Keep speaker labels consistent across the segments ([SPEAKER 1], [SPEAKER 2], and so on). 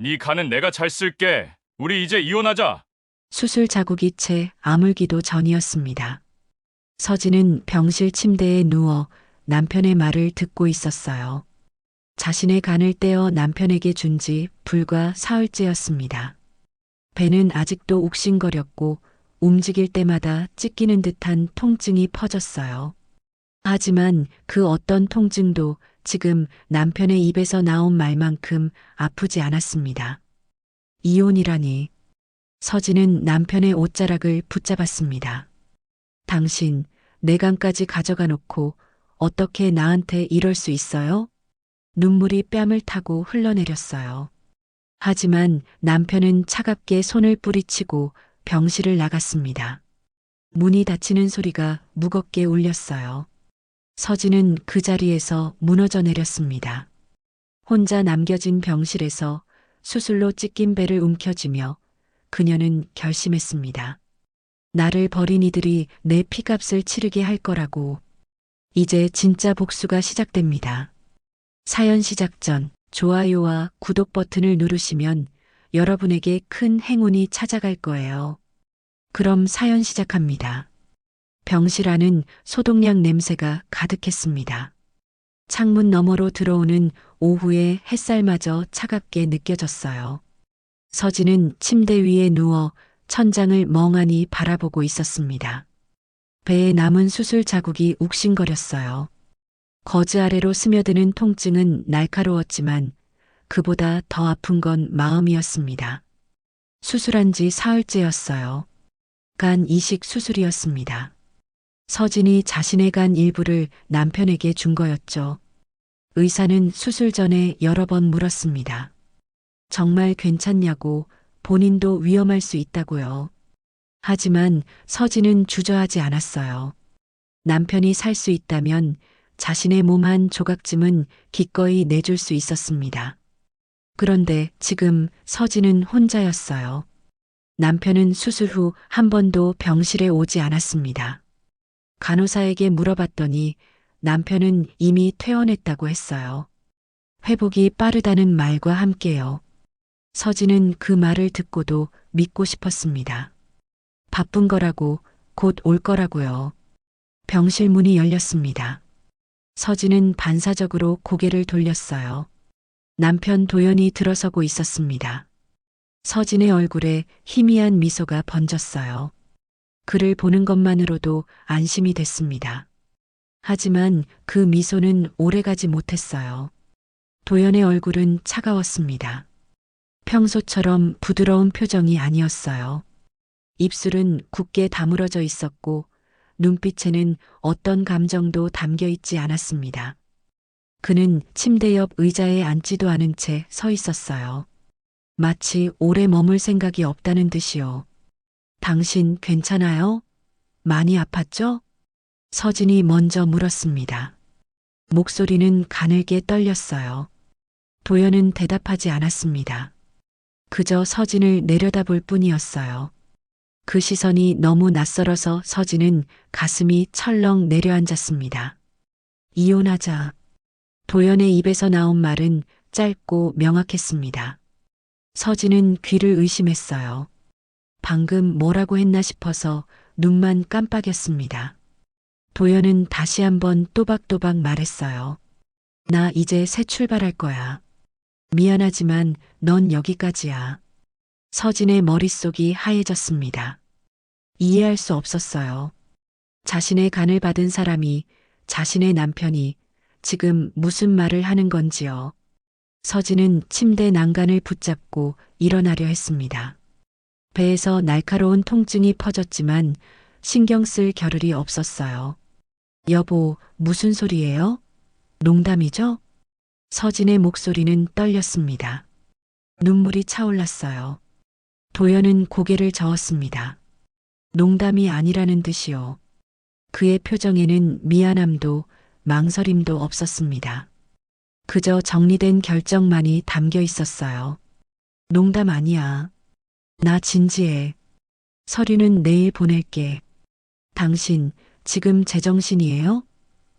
[SPEAKER 1] 네 간은 내가 잘 쓸게. 우리 이제 이혼하자.
[SPEAKER 2] 수술 자국이 채 아물기도 전이었습니다. 서진은 병실 침대에 누워 남편의 말을 듣고 있었어요. 자신의 간을 떼어 남편에게 준 지 불과 사흘째였습니다. 배는 아직도 욱신거렸고 움직일 때마다 찢기는 듯한 통증이 퍼졌어요. 하지만 그 어떤 통증도 지금 남편의 입에서 나온 말만큼 아프지 않았습니다. 이혼이라니. 서진은 남편의 옷자락을 붙잡았습니다. 당신, 내 간까지 가져가 놓고 어떻게 나한테 이럴 수 있어요? 눈물이 뺨을 타고 흘러내렸어요. 하지만 남편은 차갑게 손을 뿌리치고 병실을 나갔습니다. 문이 닫히는 소리가 무겁게 울렸어요. 서진은 그 자리에서 무너져 내렸습니다. 혼자 남겨진 병실에서 수술로 찢긴 배를 움켜쥐며 그녀는 결심했습니다. 나를 버린 이들이 내 피값을 치르게 할 거라고. 이제 진짜 복수가 시작됩니다. 사연 시작 전 좋아요와 구독 버튼을 누르시면 여러분에게 큰 행운이 찾아갈 거예요. 그럼 사연 시작합니다. 병실 안은 소독약 냄새가 가득했습니다. 창문 너머로 들어오는 오후의 햇살마저 차갑게 느껴졌어요. 서진은 침대 위에 누워 천장을 멍하니 바라보고 있었습니다. 배에 남은 수술 자국이 욱신거렸어요. 거즈 아래로 스며드는 통증은 날카로웠지만 그보다 더 아픈 건 마음이었습니다. 수술한 지 사흘째였어요. 간 이식 수술이었습니다. 서진이 자신의 간 일부를 남편에게 준 거였죠. 의사는 수술 전에 여러 번 물었습니다. 정말 괜찮냐고, 본인도 위험할 수 있다고요. 하지만 서진은 주저하지 않았어요. 남편이 살 수 있다면 자신의 몸 한 조각쯤은 기꺼이 내줄 수 있었습니다. 그런데 지금 서진은 혼자였어요. 남편은 수술 후 한 번도 병실에 오지 않았습니다. 간호사에게 물어봤더니 남편은 이미 퇴원했다고 했어요. 회복이 빠르다는 말과 함께요. 서진은 그 말을 듣고도 믿고 싶었습니다. 바쁜 거라고, 곧 올 거라고요. 병실 문이 열렸습니다. 서진은 반사적으로 고개를 돌렸어요. 남편 도연이 들어서고 있었습니다. 서진의 얼굴에 희미한 미소가 번졌어요. 그를 보는 것만으로도 안심이 됐습니다. 하지만 그 미소는 오래가지 못했어요. 도연의 얼굴은 차가웠습니다. 평소처럼 부드러운 표정이 아니었어요. 입술은 굳게 다물어져 있었고 눈빛에는 어떤 감정도 담겨 있지 않았습니다. 그는 침대 옆 의자에 앉지도 않은 채 서 있었어요. 마치 오래 머물 생각이 없다는 듯이요. 당신 괜찮아요? 많이 아팠죠? 서진이 먼저 물었습니다. 목소리는 가늘게 떨렸어요. 도연은 대답하지 않았습니다. 그저 서진을 내려다볼 뿐이었어요. 그 시선이 너무 낯설어서 서진은 가슴이 철렁 내려앉았습니다. 이혼하자. 도연의 입에서 나온 말은 짧고 명확했습니다. 서진은 귀를 의심했어요. 방금 뭐라고 했나 싶어서 눈만 깜빡였습니다. 도연은 다시 한번 또박또박 말했어요. 나 이제 새 출발할 거야. 미안하지만 넌 여기까지야. 서진의 머릿속이 하얘졌습니다. 이해할 수 없었어요. 자신의 간을 받은 사람이, 자신의 남편이 지금 무슨 말을 하는 건지요. 서진은 침대 난간을 붙잡고 일어나려 했습니다. 배에서 날카로운 통증이 퍼졌지만 신경 쓸 겨를이 없었어요. 여보, 무슨 소리예요? 농담이죠? 서진의 목소리는 떨렸습니다. 눈물이 차올랐어요. 도연은 고개를 저었습니다. 농담이 아니라는 듯이요. 그의 표정에는 미안함도 망설임도 없었습니다. 그저 정리된 결정만이 담겨 있었어요. 농담 아니야. 나 진지해. 서류는 내일 보낼게. 당신 지금 제정신이에요?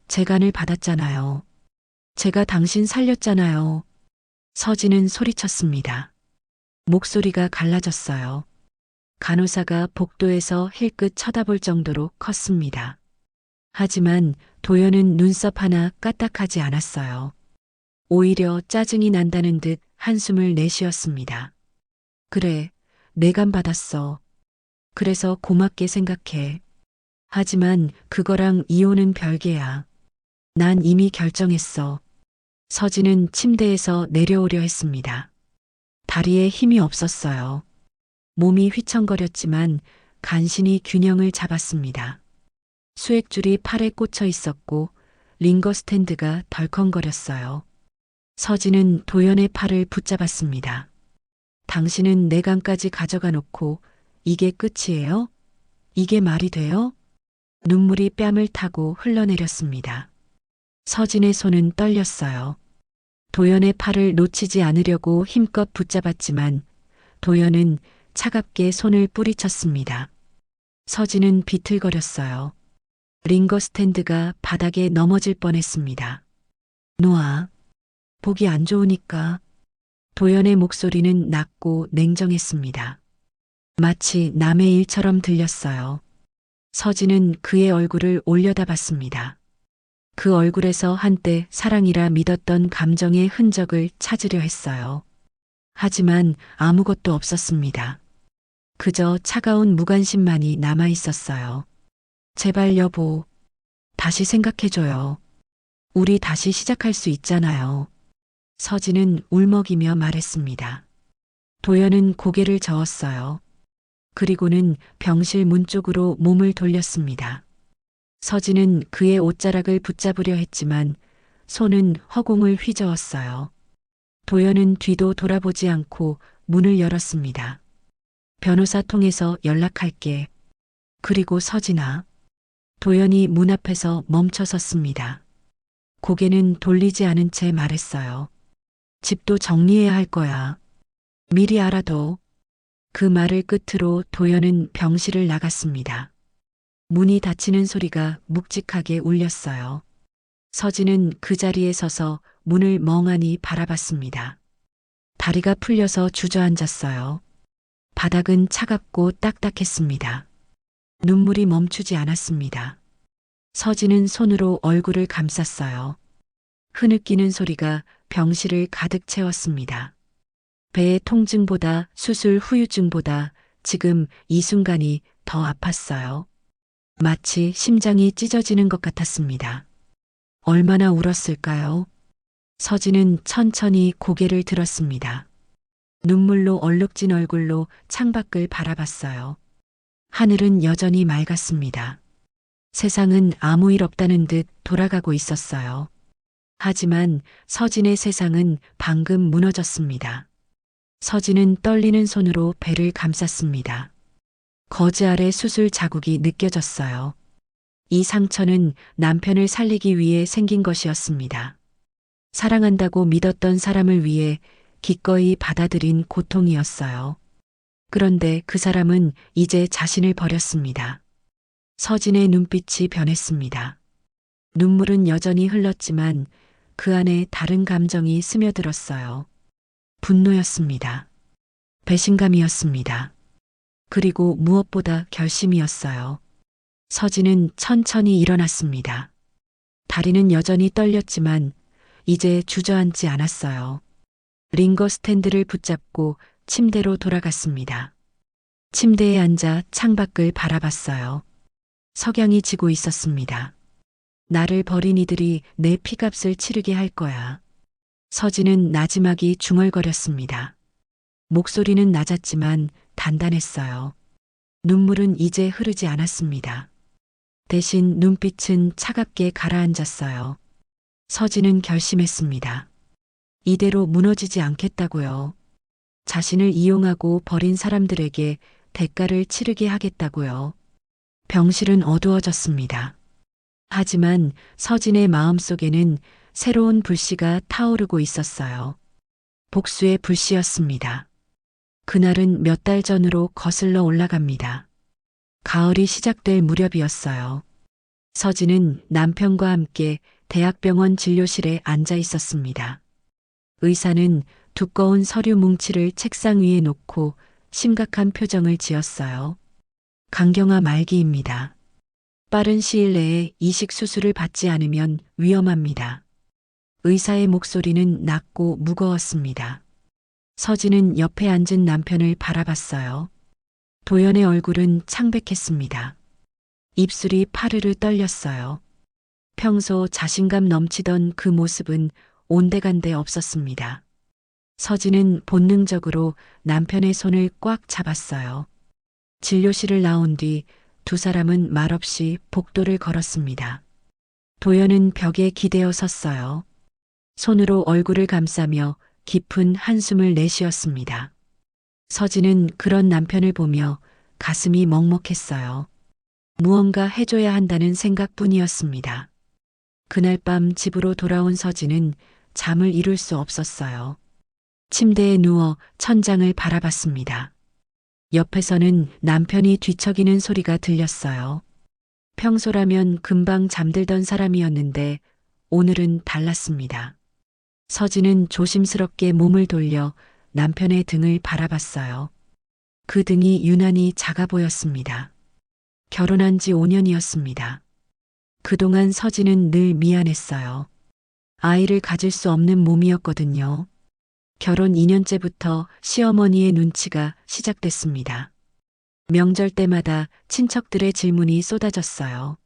[SPEAKER 2] 제 간을 받았잖아요. 제가 당신 살렸잖아요. 서진은 소리쳤습니다. 목소리가 갈라졌어요. 간호사가 복도에서 힐끗 쳐다볼 정도로 컸습니다. 하지만 도연은 눈썹 하나 까딱하지 않았어요. 오히려 짜증이 난다는 듯 한숨을 내쉬었습니다. 그래, 내감 받았어. 그래서 고맙게 생각해. 하지만 그거랑 이혼은 별개야. 난 이미 결정했어. 서진은 침대에서 내려오려 했습니다. 다리에 힘이 없었어요. 몸이 휘청거렸지만 간신히 균형을 잡았습니다. 수액줄이 팔에 꽂혀 있었고 링거 스탠드가 덜컹거렸어요. 서진은 도연의 팔을 붙잡았습니다. 당신은 내강까지 가져가 놓고 이게 끝이에요? 이게 말이 돼요? 눈물이 뺨을 타고 흘러내렸습니다. 서진의 손은 떨렸어요. 도연의 팔을 놓치지 않으려고 힘껏 붙잡았지만 도연은 차갑게 손을 뿌리쳤습니다. 서진은 비틀거렸어요. 링거 스탠드가 바닥에 넘어질 뻔했습니다. 놓아. 보기 안 좋으니까. 도연의 목소리는 낮고 냉정했습니다. 마치 남의 일처럼 들렸어요. 서진은 그의 얼굴을 올려다봤습니다. 그 얼굴에서 한때 사랑이라 믿었던 감정의 흔적을 찾으려 했어요. 하지만 아무것도 없었습니다. 그저 차가운 무관심만이 남아 있었어요. 제발 여보, 다시 생각해줘요. 우리 다시 시작할 수 있잖아요. 서진은 울먹이며 말했습니다. 도연은 고개를 저었어요. 그리고는 병실 문 쪽으로 몸을 돌렸습니다. 서진은 그의 옷자락을 붙잡으려 했지만 손은 허공을 휘저었어요. 도연은 뒤도 돌아보지 않고 문을 열었습니다. 변호사 통해서 연락할게. 그리고 서진아. 도연이 문 앞에서 멈춰 섰습니다. 고개는 돌리지 않은 채 말했어요. 집도 정리해야 할 거야. 미리 알아둬. 그 말을 끝으로 도연은 병실을 나갔습니다. 문이 닫히는 소리가 묵직하게 울렸어요. 서진은 그 자리에 서서 문을 멍하니 바라봤습니다. 다리가 풀려서 주저앉았어요. 바닥은 차갑고 딱딱했습니다. 눈물이 멈추지 않았습니다. 서진은 손으로 얼굴을 감쌌어요. 흐느끼는 소리가 병실을 가득 채웠습니다. 배의 통증보다 수술 후유증보다 지금 이 순간이 더 아팠어요. 마치 심장이 찢어지는 것 같았습니다. 얼마나 울었을까요? 서진은 천천히 고개를 들었습니다. 눈물로 얼룩진 얼굴로 창밖을 바라봤어요. 하늘은 여전히 맑았습니다. 세상은 아무 일 없다는 듯 돌아가고 있었어요. 하지만 서진의 세상은 방금 무너졌습니다. 서진은 떨리는 손으로 배를 감쌌습니다. 거즈 아래 수술 자국이 느껴졌어요. 이 상처는 남편을 살리기 위해 생긴 것이었습니다. 사랑한다고 믿었던 사람을 위해 기꺼이 받아들인 고통이었어요. 그런데 그 사람은 이제 자신을 버렸습니다. 서진의 눈빛이 변했습니다. 눈물은 여전히 흘렀지만 그 안에 다른 감정이 스며들었어요. 분노였습니다. 배신감이었습니다. 그리고 무엇보다 결심이었어요. 서진은 천천히 일어났습니다. 다리는 여전히 떨렸지만 이제 주저앉지 않았어요. 링거 스탠드를 붙잡고 침대로 돌아갔습니다. 침대에 앉아 창밖을 바라봤어요. 석양이 지고 있었습니다. 나를 버린 이들이 내 피값을 치르게 할 거야. 서진은 나지막이 중얼거렸습니다. 목소리는 낮았지만 단단했어요. 눈물은 이제 흐르지 않았습니다. 대신 눈빛은 차갑게 가라앉았어요. 서진은 결심했습니다. 이대로 무너지지 않겠다고요. 자신을 이용하고 버린 사람들에게 대가를 치르게 하겠다고요. 병실은 어두워졌습니다. 하지만 서진의 마음속에는 새로운 불씨가 타오르고 있었어요. 복수의 불씨였습니다. 그날은 몇 달 전으로 거슬러 올라갑니다. 가을이 시작될 무렵이었어요. 서진은 남편과 함께 대학병원 진료실에 앉아 있었습니다. 의사는 두꺼운 서류 뭉치를 책상 위에 놓고 심각한 표정을 지었어요. 강경화 말기입니다. 빠른 시일 내에 이식 수술을 받지 않으면 위험합니다. 의사의 목소리는 낮고 무거웠습니다. 서진은 옆에 앉은 남편을 바라봤어요. 도연의 얼굴은 창백했습니다. 입술이 파르르 떨렸어요. 평소 자신감 넘치던 그 모습은 온데간데 없었습니다. 서진은 본능적으로 남편의 손을 꽉 잡았어요. 진료실을 나온 뒤 두 사람은 말없이 복도를 걸었습니다. 도연은 벽에 기대어 섰어요. 손으로 얼굴을 감싸며 깊은 한숨을 내쉬었습니다. 서진은 그런 남편을 보며 가슴이 먹먹했어요. 무언가 해줘야 한다는 생각뿐이었습니다. 그날 밤 집으로 돌아온 서진은 잠을 이룰 수 없었어요. 침대에 누워 천장을 바라봤습니다. 옆에서는 남편이 뒤척이는 소리가 들렸어요. 평소라면 금방 잠들던 사람이었는데 오늘은 달랐습니다. 서진은 조심스럽게 몸을 돌려 남편의 등을 바라봤어요. 그 등이 유난히 작아 보였습니다. 결혼한 지 5년이었습니다. 그동안 서진은 늘 미안했어요. 아이를 가질 수 없는 몸이었거든요. 결혼 2년째부터 시어머니의 눈치가 시작됐습니다. 명절 때마다 친척들의 질문이 쏟아졌어요.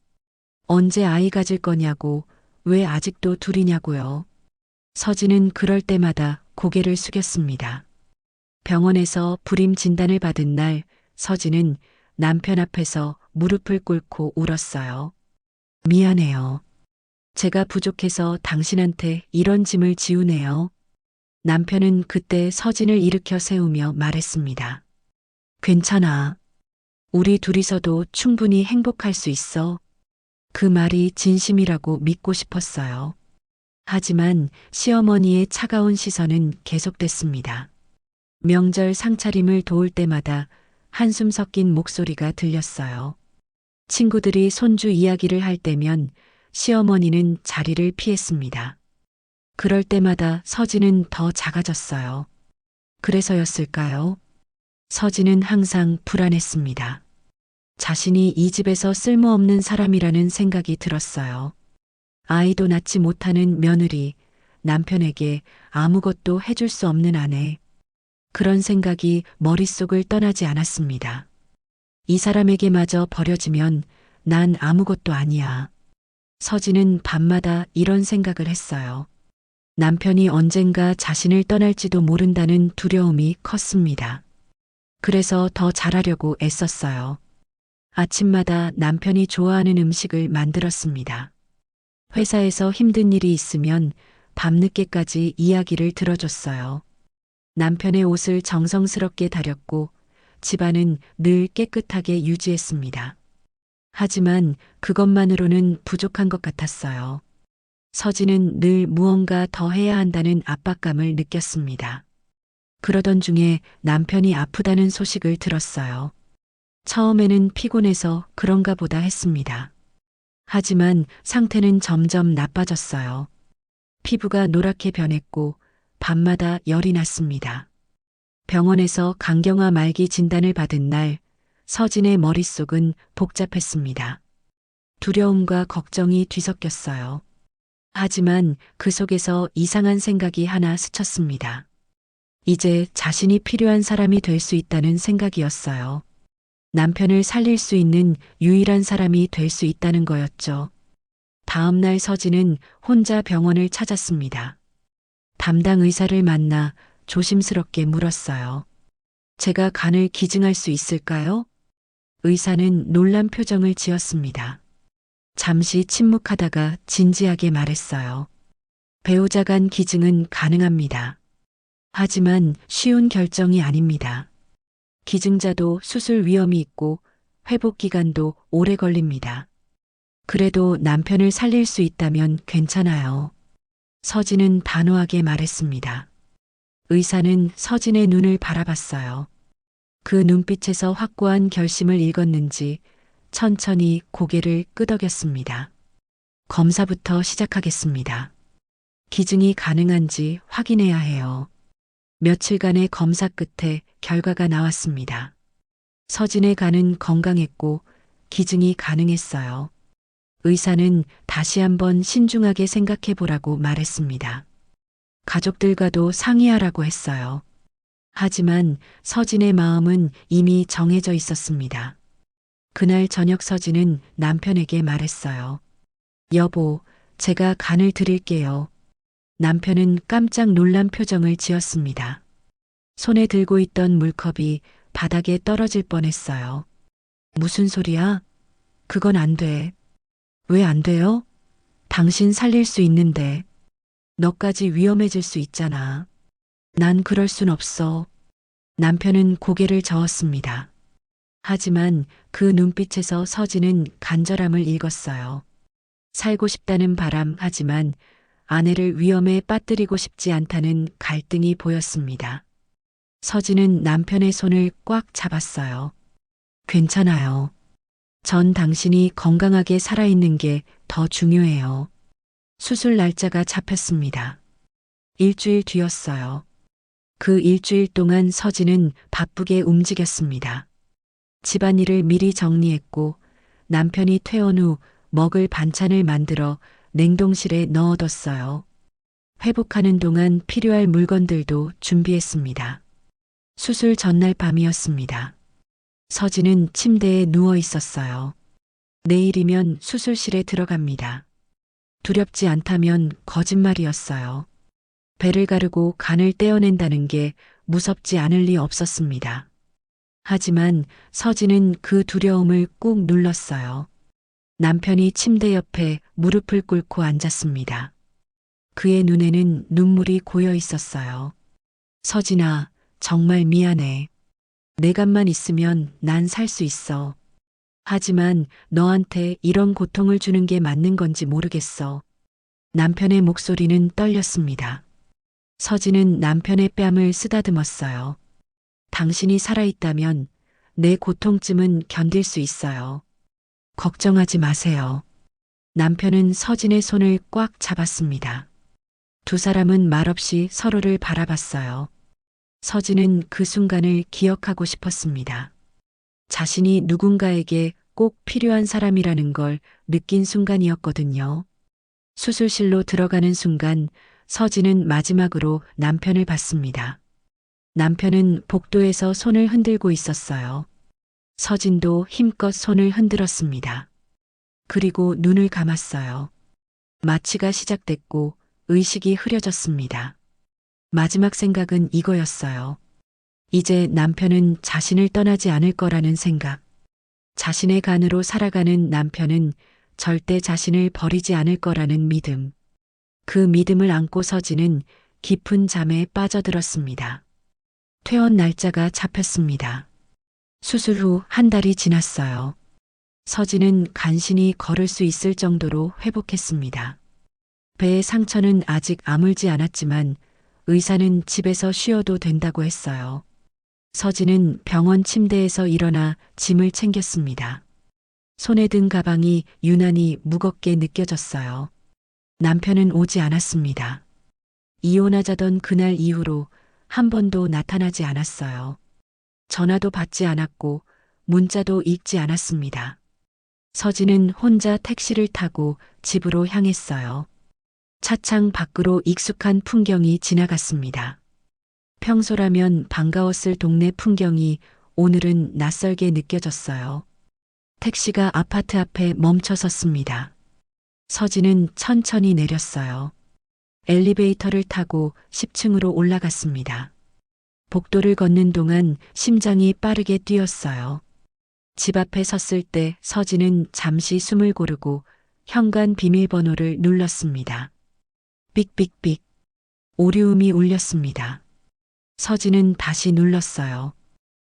[SPEAKER 2] 언제 아이 가질 거냐고, 왜 아직도 둘이냐고요. 서진은 그럴 때마다 고개를 숙였습니다. 병원에서 불임 진단을 받은 날, 서진은 남편 앞에서 무릎을 꿇고 울었어요. 미안해요. 제가 부족해서 당신한테 이런 짐을 지우네요. 남편은 그때 서진을 일으켜 세우며 말했습니다. 괜찮아. 우리 둘이서도 충분히 행복할 수 있어. 그 말이 진심이라고 믿고 싶었어요. 하지만 시어머니의 차가운 시선은 계속됐습니다. 명절 상차림을 도울 때마다 한숨 섞인 목소리가 들렸어요. 친구들이 손주 이야기를 할 때면 시어머니는 자리를 피했습니다. 그럴 때마다 서진은 더 작아졌어요. 그래서였을까요? 서진은 항상 불안했습니다. 자신이 이 집에서 쓸모없는 사람이라는 생각이 들었어요. 아이도 낳지 못하는 며느리, 남편에게 아무것도 해줄 수 없는 아내. 그런 생각이 머릿속을 떠나지 않았습니다. 이 사람에게마저 버려지면 난 아무것도 아니야. 서진은 밤마다 이런 생각을 했어요. 남편이 언젠가 자신을 떠날지도 모른다는 두려움이 컸습니다. 그래서 더 잘하려고 애썼어요. 아침마다 남편이 좋아하는 음식을 만들었습니다. 회사에서 힘든 일이 있으면 밤늦게까지 이야기를 들어줬어요. 남편의 옷을 정성스럽게 다렸고 집안은 늘 깨끗하게 유지했습니다. 하지만 그것만으로는 부족한 것 같았어요. 서진은 늘 무언가 더 해야 한다는 압박감을 느꼈습니다. 그러던 중에 남편이 아프다는 소식을 들었어요. 처음에는 피곤해서 그런가 보다 했습니다. 하지만 상태는 점점 나빠졌어요. 피부가 노랗게 변했고 밤마다 열이 났습니다. 병원에서 강경화 말기 진단을 받은 날 서진의 머릿속은 복잡했습니다. 두려움과 걱정이 뒤섞였어요. 하지만 그 속에서 이상한 생각이 하나 스쳤습니다. 이제 자신이 필요한 사람이 될 수 있다는 생각이었어요. 남편을 살릴 수 있는 유일한 사람이 될 수 있다는 거였죠. 다음 날 서진은 혼자 병원을 찾았습니다. 담당 의사를 만나 조심스럽게 물었어요. 제가 간을 기증할 수 있을까요? 의사는 놀란 표정을 지었습니다. 잠시 침묵하다가 진지하게 말했어요. 배우자 간 기증은 가능합니다. 하지만 쉬운 결정이 아닙니다. 기증자도 수술 위험이 있고 회복 기간도 오래 걸립니다. 그래도 남편을 살릴 수 있다면 괜찮아요. 서진은 단호하게 말했습니다. 의사는 서진의 눈을 바라봤어요. 그 눈빛에서 확고한 결심을 읽었는지 천천히 고개를 끄덕였습니다. 검사부터 시작하겠습니다. 기증이 가능한지 확인해야 해요. 며칠간의 검사 끝에 결과가 나왔습니다. 서진의 간은 건강했고 기증이 가능했어요. 의사는 다시 한번 신중하게 생각해 보라고 말했습니다. 가족들과도 상의하라고 했어요. 하지만 서진의 마음은 이미 정해져 있었습니다. 그날 저녁 서진은 남편에게 말했어요. 여보, 제가 간을 드릴게요. 남편은 깜짝 놀란 표정을 지었습니다. 손에 들고 있던 물컵이 바닥에 떨어질 뻔했어요. 무슨 소리야? 그건 안 돼. 왜 안 돼요? 당신 살릴 수 있는데. 너까지 위험해질 수 있잖아. 난 그럴 순 없어. 남편은 고개를 저었습니다. 하지만 그 눈빛에서 서진은 간절함을 읽었어요. 살고 싶다는 바람, 하지만 아내를 위험에 빠뜨리고 싶지 않다는 갈등이 보였습니다. 서진은 남편의 손을 꽉 잡았어요. 괜찮아요. 전 당신이 건강하게 살아있는 게 더 중요해요. 수술 날짜가 잡혔습니다. 일주일 뒤였어요. 그 일주일 동안 서진은 바쁘게 움직였습니다. 집안일을 미리 정리했고 남편이 퇴원 후 먹을 반찬을 만들어 냉동실에 넣어뒀어요. 회복하는 동안 필요할 물건들도 준비했습니다. 수술 전날 밤이었습니다. 서진은 침대에 누워 있었어요. 내일이면 수술실에 들어갑니다. 두렵지 않다면 거짓말이었어요. 배를 가르고 간을 떼어낸다는 게 무섭지 않을 리 없었습니다. 하지만 서진은 그 두려움을 꾹 눌렀어요. 남편이 침대 옆에 무릎을 꿇고 앉았습니다. 그의 눈에는 눈물이 고여 있었어요. 서진아, 정말 미안해. 내 간만 있으면 난 살 수 있어. 하지만 너한테 이런 고통을 주는 게 맞는 건지 모르겠어. 남편의 목소리는 떨렸습니다. 서진은 남편의 뺨을 쓰다듬었어요. 당신이 살아있다면 내 고통쯤은 견딜 수 있어요. 걱정하지 마세요. 남편은 서진의 손을 꽉 잡았습니다. 두 사람은 말없이 서로를 바라봤어요. 서진은 그 순간을 기억하고 싶었습니다. 자신이 누군가에게 꼭 필요한 사람이라는 걸 느낀 순간이었거든요. 수술실로 들어가는 순간 서진은 마지막으로 남편을 봤습니다. 남편은 복도에서 손을 흔들고 있었어요. 서진도 힘껏 손을 흔들었습니다. 그리고 눈을 감았어요. 마취가 시작됐고 의식이 흐려졌습니다. 마지막 생각은 이거였어요. 이제 남편은 자신을 떠나지 않을 거라는 생각. 자신의 간으로 살아가는 남편은 절대 자신을 버리지 않을 거라는 믿음. 그 믿음을 안고 서진은 깊은 잠에 빠져들었습니다. 퇴원 날짜가 잡혔습니다. 수술 후 한 달이 지났어요. 서진은 간신히 걸을 수 있을 정도로 회복했습니다. 배의 상처는 아직 아물지 않았지만 의사는 집에서 쉬어도 된다고 했어요. 서진은 병원 침대에서 일어나 짐을 챙겼습니다. 손에 든 가방이 유난히 무겁게 느껴졌어요. 남편은 오지 않았습니다. 이혼하자던 그날 이후로 한 번도 나타나지 않았어요. 전화도 받지 않았고 문자도 읽지 않았습니다. 서진은 혼자 택시를 타고 집으로 향했어요. 차창 밖으로 익숙한 풍경이 지나갔습니다. 평소라면 반가웠을 동네 풍경이 오늘은 낯설게 느껴졌어요. 택시가 아파트 앞에 멈춰 섰습니다. 서진은 천천히 내렸어요. 엘리베이터를 타고 10층으로 올라갔습니다. 복도를 걷는 동안 심장이 빠르게 뛰었어요. 집 앞에 섰을 때 서진은 잠시 숨을 고르고 현관 비밀번호를 눌렀습니다. 삑삑삑. 오류음이 울렸습니다. 서진은 다시 눌렀어요.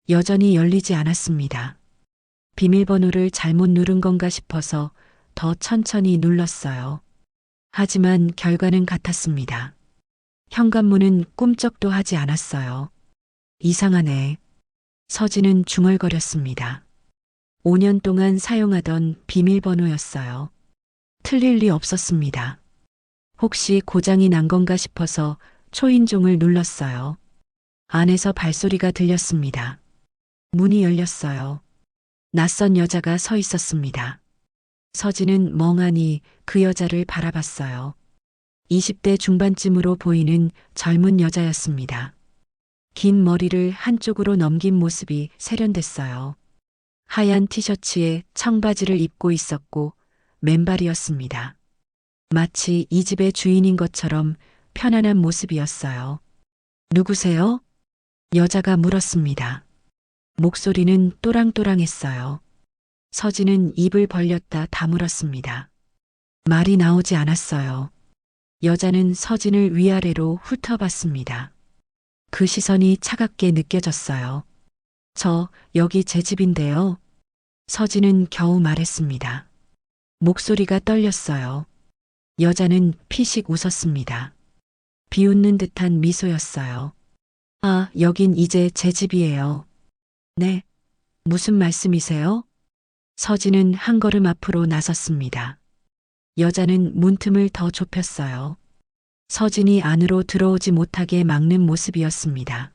[SPEAKER 2] 여전히 열리지 않았습니다. 비밀번호를 잘못 누른 건가 싶어서 더 천천히 눌렀어요. 하지만 결과는 같았습니다. 현관문은 꿈쩍도 하지 않았어요. 이상하네. 서진은 중얼거렸습니다. 5년 동안 사용하던 비밀번호였어요. 틀릴 리 없었습니다. 혹시 고장이 난 건가 싶어서 초인종을 눌렀어요. 안에서 발소리가 들렸습니다. 문이 열렸어요. 낯선 여자가 서 있었습니다. 서진은 멍하니 그 여자를 바라봤어요. 20대 중반쯤으로 보이는 젊은 여자였습니다. 긴 머리를 한쪽으로 넘긴 모습이 세련됐어요. 하얀 티셔츠에 청바지를 입고 있었고 맨발이었습니다. 마치 이 집의 주인인 것처럼 편안한 모습이었어요. 누구세요? 여자가 물었습니다. 목소리는 또랑또랑했어요. 서진은 입을 벌렸다 다물었습니다. 말이 나오지 않았어요. 여자는 서진을 위아래로 훑어봤습니다. 그 시선이 차갑게 느껴졌어요. 여기 제 집인데요. 서진은 겨우 말했습니다. 목소리가 떨렸어요. 여자는 피식 웃었습니다. 비웃는 듯한 미소였어요. 아, 여긴 이제 제 집이에요. 네. 무슨 말씀이세요? 서진은 한 걸음 앞으로 나섰습니다. 여자는 문틈을 더 좁혔어요. 서진이 안으로 들어오지 못하게 막는 모습이었습니다.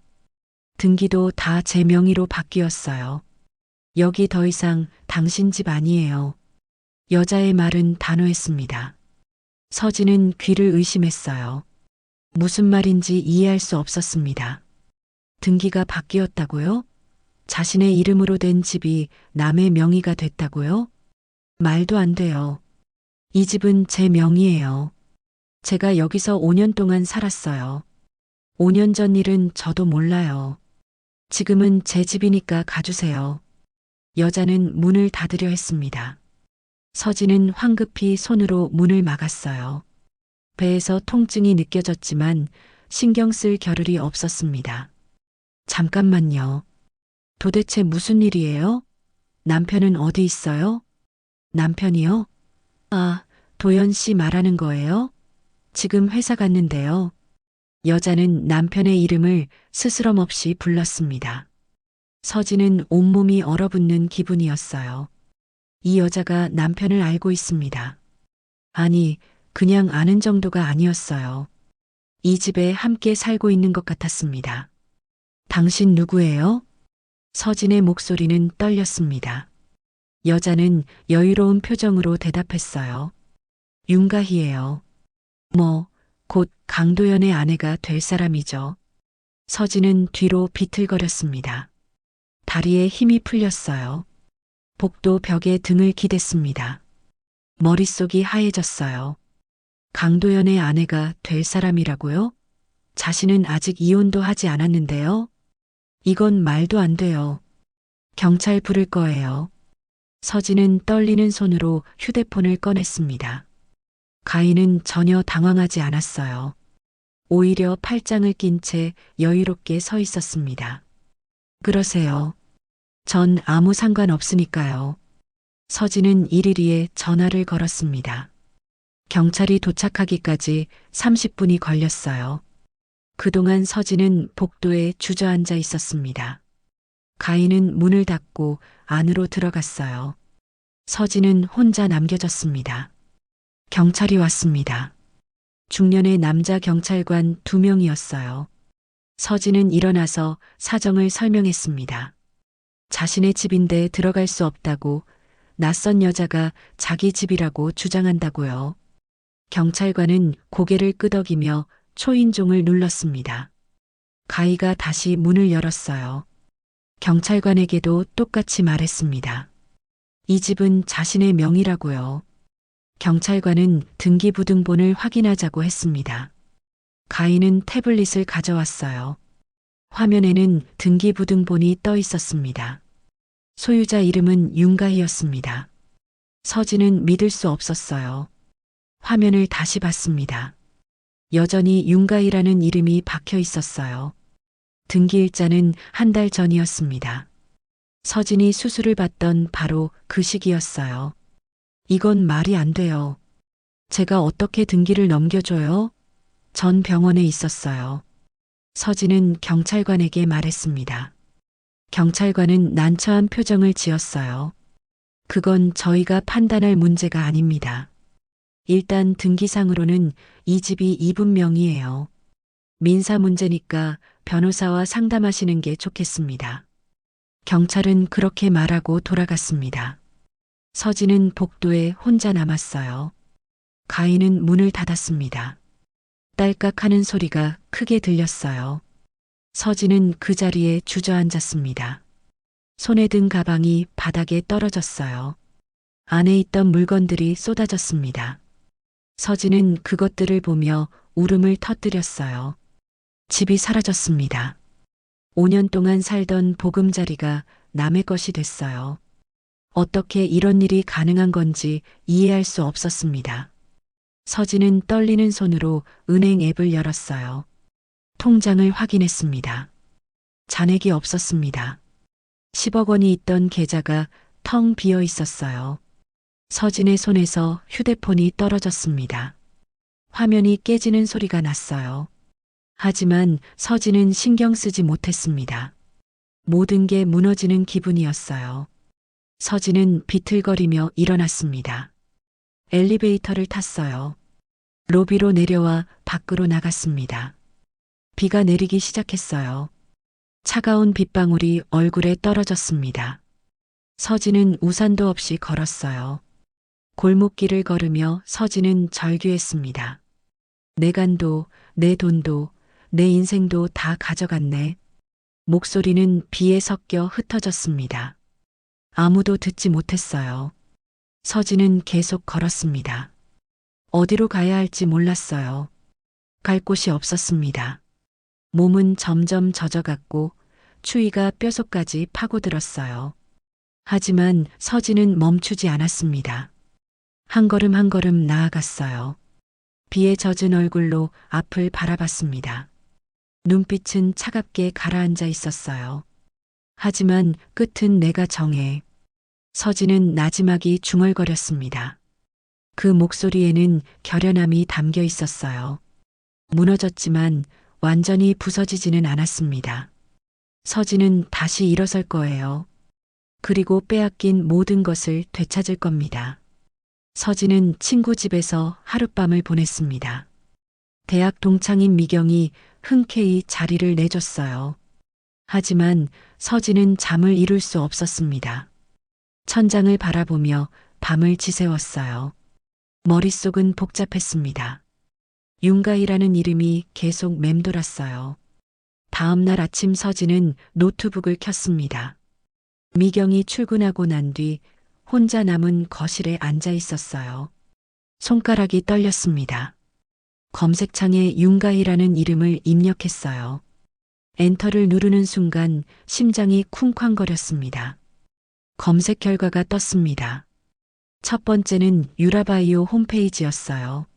[SPEAKER 2] 등기도 다 제 명의로 바뀌었어요. 여기 더 이상 당신 집 아니에요. 여자의 말은 단호했습니다. 서진은 귀를 의심했어요. 무슨 말인지 이해할 수 없었습니다. 등기가 바뀌었다고요? 자신의 이름으로 된 집이 남의 명의가 됐다고요? 말도 안 돼요. 이 집은 제 명의예요. 제가 여기서 5년 동안 살았어요. 5년 전 일은 저도 몰라요. 지금은 제 집이니까 가주세요. 여자는 문을 닫으려 했습니다. 서진은 황급히 손으로 문을 막았어요. 배에서 통증이 느껴졌지만 신경 쓸 겨를이 없었습니다. 잠깐만요. 도대체 무슨 일이에요? 남편은 어디 있어요? 남편이요? 아, 도연 씨 말하는 거예요? 지금 회사 갔는데요. 여자는 남편의 이름을 스스럼 없이 불렀습니다. 서진은 온몸이 얼어붙는 기분이었어요. 이 여자가 남편을 알고 있습니다. 아니, 그냥 아는 정도가 아니었어요. 이 집에 함께 살고 있는 것 같았습니다. 당신 누구예요? 서진의 목소리는 떨렸습니다. 여자는 여유로운 표정으로 대답했어요. 윤가희예요. 곧 강도연의 아내가 될 사람이죠. 서진은 뒤로 비틀거렸습니다. 다리에 힘이 풀렸어요. 복도 벽에 등을 기댔습니다. 머릿속이 하얘졌어요. 강도연의 아내가 될 사람이라고요? 자신은 아직 이혼도 하지 않았는데요. 이건 말도 안 돼요. 경찰 부를 거예요. 서진은 떨리는 손으로 휴대폰을 꺼냈습니다. 가인은 전혀 당황하지 않았어요. 오히려 팔짱을 낀 채 여유롭게 서 있었습니다. 그러세요. 전 아무 상관 없으니까요. 서진은 일일이에 전화를 걸었습니다. 경찰이 도착하기까지 30분이 걸렸어요. 그동안 서진은 복도에 주저앉아 있었습니다. 가인은 문을 닫고 안으로 들어갔어요. 서진은 혼자 남겨졌습니다. 경찰이 왔습니다. 중년의 남자 경찰관 2명이었어요. 서진은 일어나서 사정을 설명했습니다. 자신의 집인데 들어갈 수 없다고, 낯선 여자가 자기 집이라고 주장한다고요. 경찰관은 고개를 끄덕이며 초인종을 눌렀습니다. 가희가 다시 문을 열었어요. 경찰관에게도 똑같이 말했습니다. 이 집은 자신의 명의라고요. 경찰관은 등기부등본을 확인하자고 했습니다. 가희는 태블릿을 가져왔어요. 화면에는 등기부등본이 떠 있었습니다. 소유자 이름은 윤가희였습니다. 서진은 믿을 수 없었어요. 화면을 다시 봤습니다. 여전히 윤가희라는 이름이 박혀 있었어요. 등기일자는 한 달 전이었습니다. 서진이 수술을 받던 바로 그 시기였어요. 이건 말이 안 돼요. 제가 어떻게 등기를 넘겨줘요? 전 병원에 있었어요. 서진은 경찰관에게 말했습니다. 경찰관은 난처한 표정을 지었어요. 그건 저희가 판단할 문제가 아닙니다. 일단 등기상으로는 이 집이 이분 명의예요. 민사 문제니까 변호사와 상담하시는 게 좋겠습니다. 경찰은 그렇게 말하고 돌아갔습니다. 서진은 복도에 혼자 남았어요. 가인은 문을 닫았습니다. 딸깍하는 소리가 크게 들렸어요. 서진은 그 자리에 주저앉았습니다. 손에 든 가방이 바닥에 떨어졌어요. 안에 있던 물건들이 쏟아졌습니다. 서진은 그것들을 보며 울음을 터뜨렸어요. 집이 사라졌습니다. 5년 동안 살던 보금자리가 남의 것이 됐어요. 어떻게 이런 일이 가능한 건지 이해할 수 없었습니다. 서진은 떨리는 손으로 은행 앱을 열었어요. 통장을 확인했습니다. 잔액이 없었습니다. 10억 원이 있던 계좌가 텅 비어 있었어요. 서진의 손에서 휴대폰이 떨어졌습니다. 화면이 깨지는 소리가 났어요. 하지만 서진은 신경 쓰지 못했습니다. 모든 게 무너지는 기분이었어요. 서진은 비틀거리며 일어났습니다. 엘리베이터를 탔어요. 로비로 내려와 밖으로 나갔습니다. 비가 내리기 시작했어요. 차가운 빗방울이 얼굴에 떨어졌습니다. 서진은 우산도 없이 걸었어요. 골목길을 걸으며 서진은 절규했습니다. 내 간도, 내 돈도, 내 인생도 다 가져갔네. 목소리는 비에 섞여 흩어졌습니다. 아무도 듣지 못했어요. 서진은 계속 걸었습니다. 어디로 가야 할지 몰랐어요. 갈 곳이 없었습니다. 몸은 점점 젖어갔고 추위가 뼛속까지 파고들었어요. 하지만 서진은 멈추지 않았습니다. 한 걸음 한 걸음 나아갔어요. 비에 젖은 얼굴로 앞을 바라봤습니다. 눈빛은 차갑게 가라앉아 있었어요. 하지만 끝은 내가 정해. 서진은 나지막이 중얼거렸습니다. 그 목소리에는 결연함이 담겨 있었어요. 무너졌지만 완전히 부서지지는 않았습니다. 서진은 다시 일어설 거예요. 그리고 빼앗긴 모든 것을 되찾을 겁니다. 서진은 친구 집에서 하룻밤을 보냈습니다. 대학 동창인 미경이 흔쾌히 자리를 내줬어요. 하지만 서진은 잠을 이룰 수 없었습니다. 천장을 바라보며 밤을 지새웠어요. 머릿속은 복잡했습니다. 윤가희라는 이름이 계속 맴돌았어요. 다음 날 아침 서진은 노트북을 켰습니다. 미경이 출근하고 난 뒤 혼자 남은 거실에 앉아 있었어요. 손가락이 떨렸습니다. 검색창에 윤가희라는 이름을 입력했어요. 엔터를 누르는 순간 심장이 쿵쾅거렸습니다. 검색 결과가 떴습니다. 첫 번째는 유라바이오 홈페이지였어요.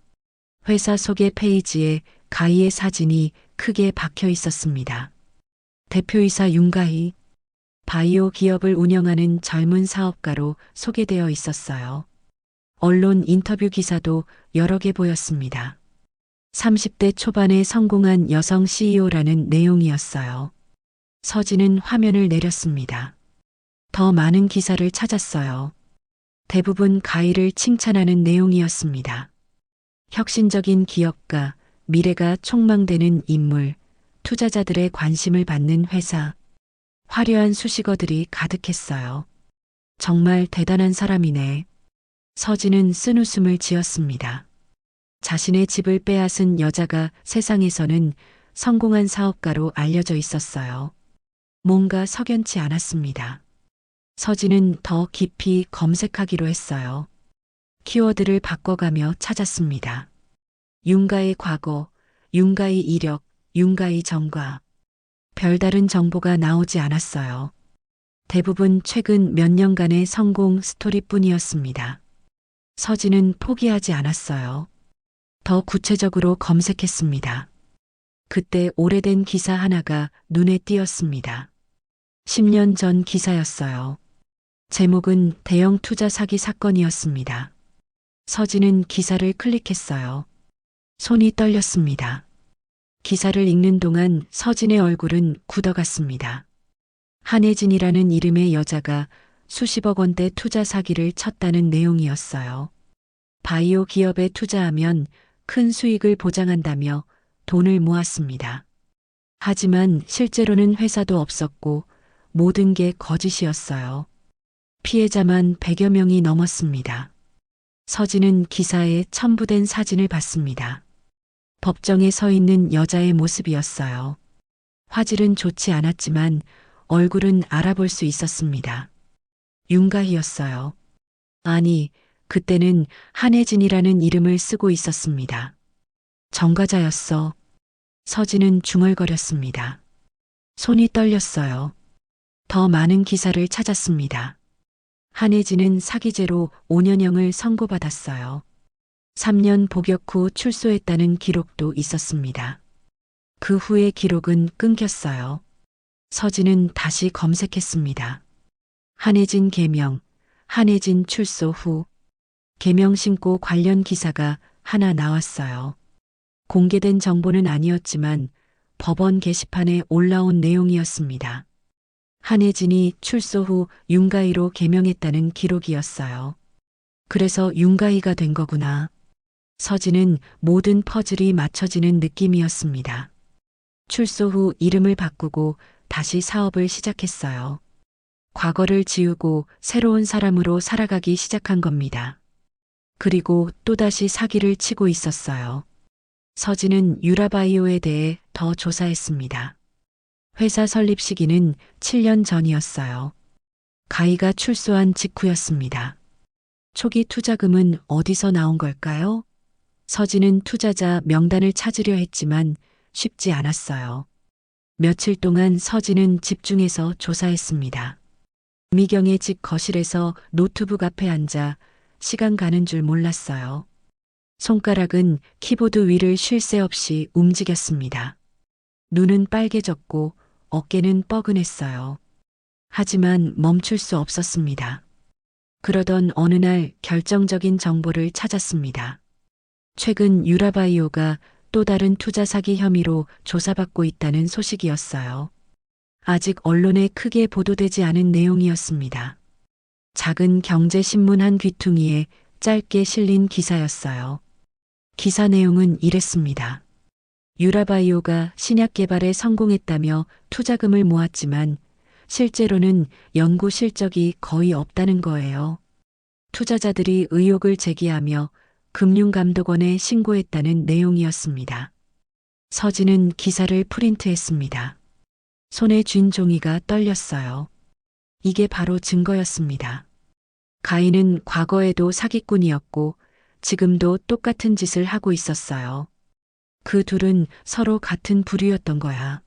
[SPEAKER 2] 회사 소개 페이지에 가희의 사진이 크게 박혀 있었습니다. 대표이사 윤가희, 바이오 기업을 운영하는 젊은 사업가로 소개되어 있었어요. 언론 인터뷰 기사도 여러 개 보였습니다. 30대 초반에 성공한 여성 CEO라는 내용이었어요. 서진은 화면을 내렸습니다. 더 많은 기사를 찾았어요. 대부분 가희를 칭찬하는 내용이었습니다. 혁신적인 기업가, 미래가 촉망되는 인물, 투자자들의 관심을 받는 회사, 화려한 수식어들이 가득했어요. 정말 대단한 사람이네. 서진은 쓴웃음을 지었습니다. 자신의 집을 빼앗은 여자가 세상에서는 성공한 사업가로 알려져 있었어요. 뭔가 석연치 않았습니다. 서진은 더 깊이 검색하기로 했어요. 키워드를 바꿔가며 찾았습니다. 윤가의 과거, 윤가의 이력, 윤가의 전과. 별다른 정보가 나오지 않았어요. 대부분 최근 몇 년간의 성공 스토리뿐이었습니다. 서진은 포기하지 않았어요. 더 구체적으로 검색했습니다. 그때 오래된 기사 하나가 눈에 띄었습니다. 10년 전 기사였어요. 제목은 대형 투자 사기 사건이었습니다. 서진은 기사를 클릭했어요. 손이 떨렸습니다. 기사를 읽는 동안 서진의 얼굴은 굳어갔습니다. 한혜진이라는 이름의 여자가 수십억 원대 투자 사기를 쳤다는 내용이었어요. 바이오 기업에 투자하면 큰 수익을 보장한다며 돈을 모았습니다. 하지만 실제로는 회사도 없었고 모든 게 거짓이었어요. 피해자만 100여 명이 넘었습니다. 서진은 기사에 첨부된 사진을 봤습니다. 법정에 서 있는 여자의 모습이었어요. 화질은 좋지 않았지만 얼굴은 알아볼 수 있었습니다. 윤가희였어요. 아니, 그때는 한혜진이라는 이름을 쓰고 있었습니다. 정과자였어. 서진은 중얼거렸습니다. 손이 떨렸어요. 더 많은 기사를 찾았습니다. 한혜진은 사기죄로 5년형을 선고받았어요. 3년 복역 후 출소했다는 기록도 있었습니다. 그 후의 기록은 끊겼어요. 서진은 다시 검색했습니다. 한혜진 개명, 한혜진 출소 후 개명 신고 관련 기사가 하나 나왔어요. 공개된 정보는 아니었지만 법원 게시판에 올라온 내용이었습니다. 한혜진이 출소 후 윤가희로 개명했다는 기록이었어요. 그래서 윤가희가 된 거구나. 서진은 모든 퍼즐이 맞춰지는 느낌이었습니다. 출소 후 이름을 바꾸고 다시 사업을 시작했어요. 과거를 지우고 새로운 사람으로 살아가기 시작한 겁니다. 그리고 또다시 사기를 치고 있었어요. 서진은 유라바이오에 대해 더 조사했습니다. 회사 설립 시기는 7년 전이었어요. 가희가 출소한 직후였습니다. 초기 투자금은 어디서 나온 걸까요? 서진은 투자자 명단을 찾으려 했지만 쉽지 않았어요. 며칠 동안 서진은 집중해서 조사했습니다. 미경의 집 거실에서 노트북 앞에 앉아 시간 가는 줄 몰랐어요. 손가락은 키보드 위를 쉴 새 없이 움직였습니다. 눈은 빨개졌고 어깨는 뻐근했어요. 하지만 멈출 수 없었습니다. 그러던 어느 날 결정적인 정보를 찾았습니다. 최근 유라바이오가 또 다른 투자 사기 혐의로 조사받고 있다는 소식이었어요. 아직 언론에 크게 보도되지 않은 내용이었습니다. 작은 경제신문 한 귀퉁이에 짧게 실린 기사였어요. 기사 내용은 이랬습니다. 유라바이오가 신약 개발에 성공했다며 투자금을 모았지만 실제로는 연구 실적이 거의 없다는 거예요. 투자자들이 의혹을 제기하며 금융감독원에 신고했다는 내용이었습니다. 서진은 기사를 프린트했습니다. 손에 쥔 종이가 떨렸어요. 이게 바로 증거였습니다. 가인은 과거에도 사기꾼이었고 지금도 똑같은 짓을 하고 있었어요. 그 둘은 서로 같은 부류였던 거야.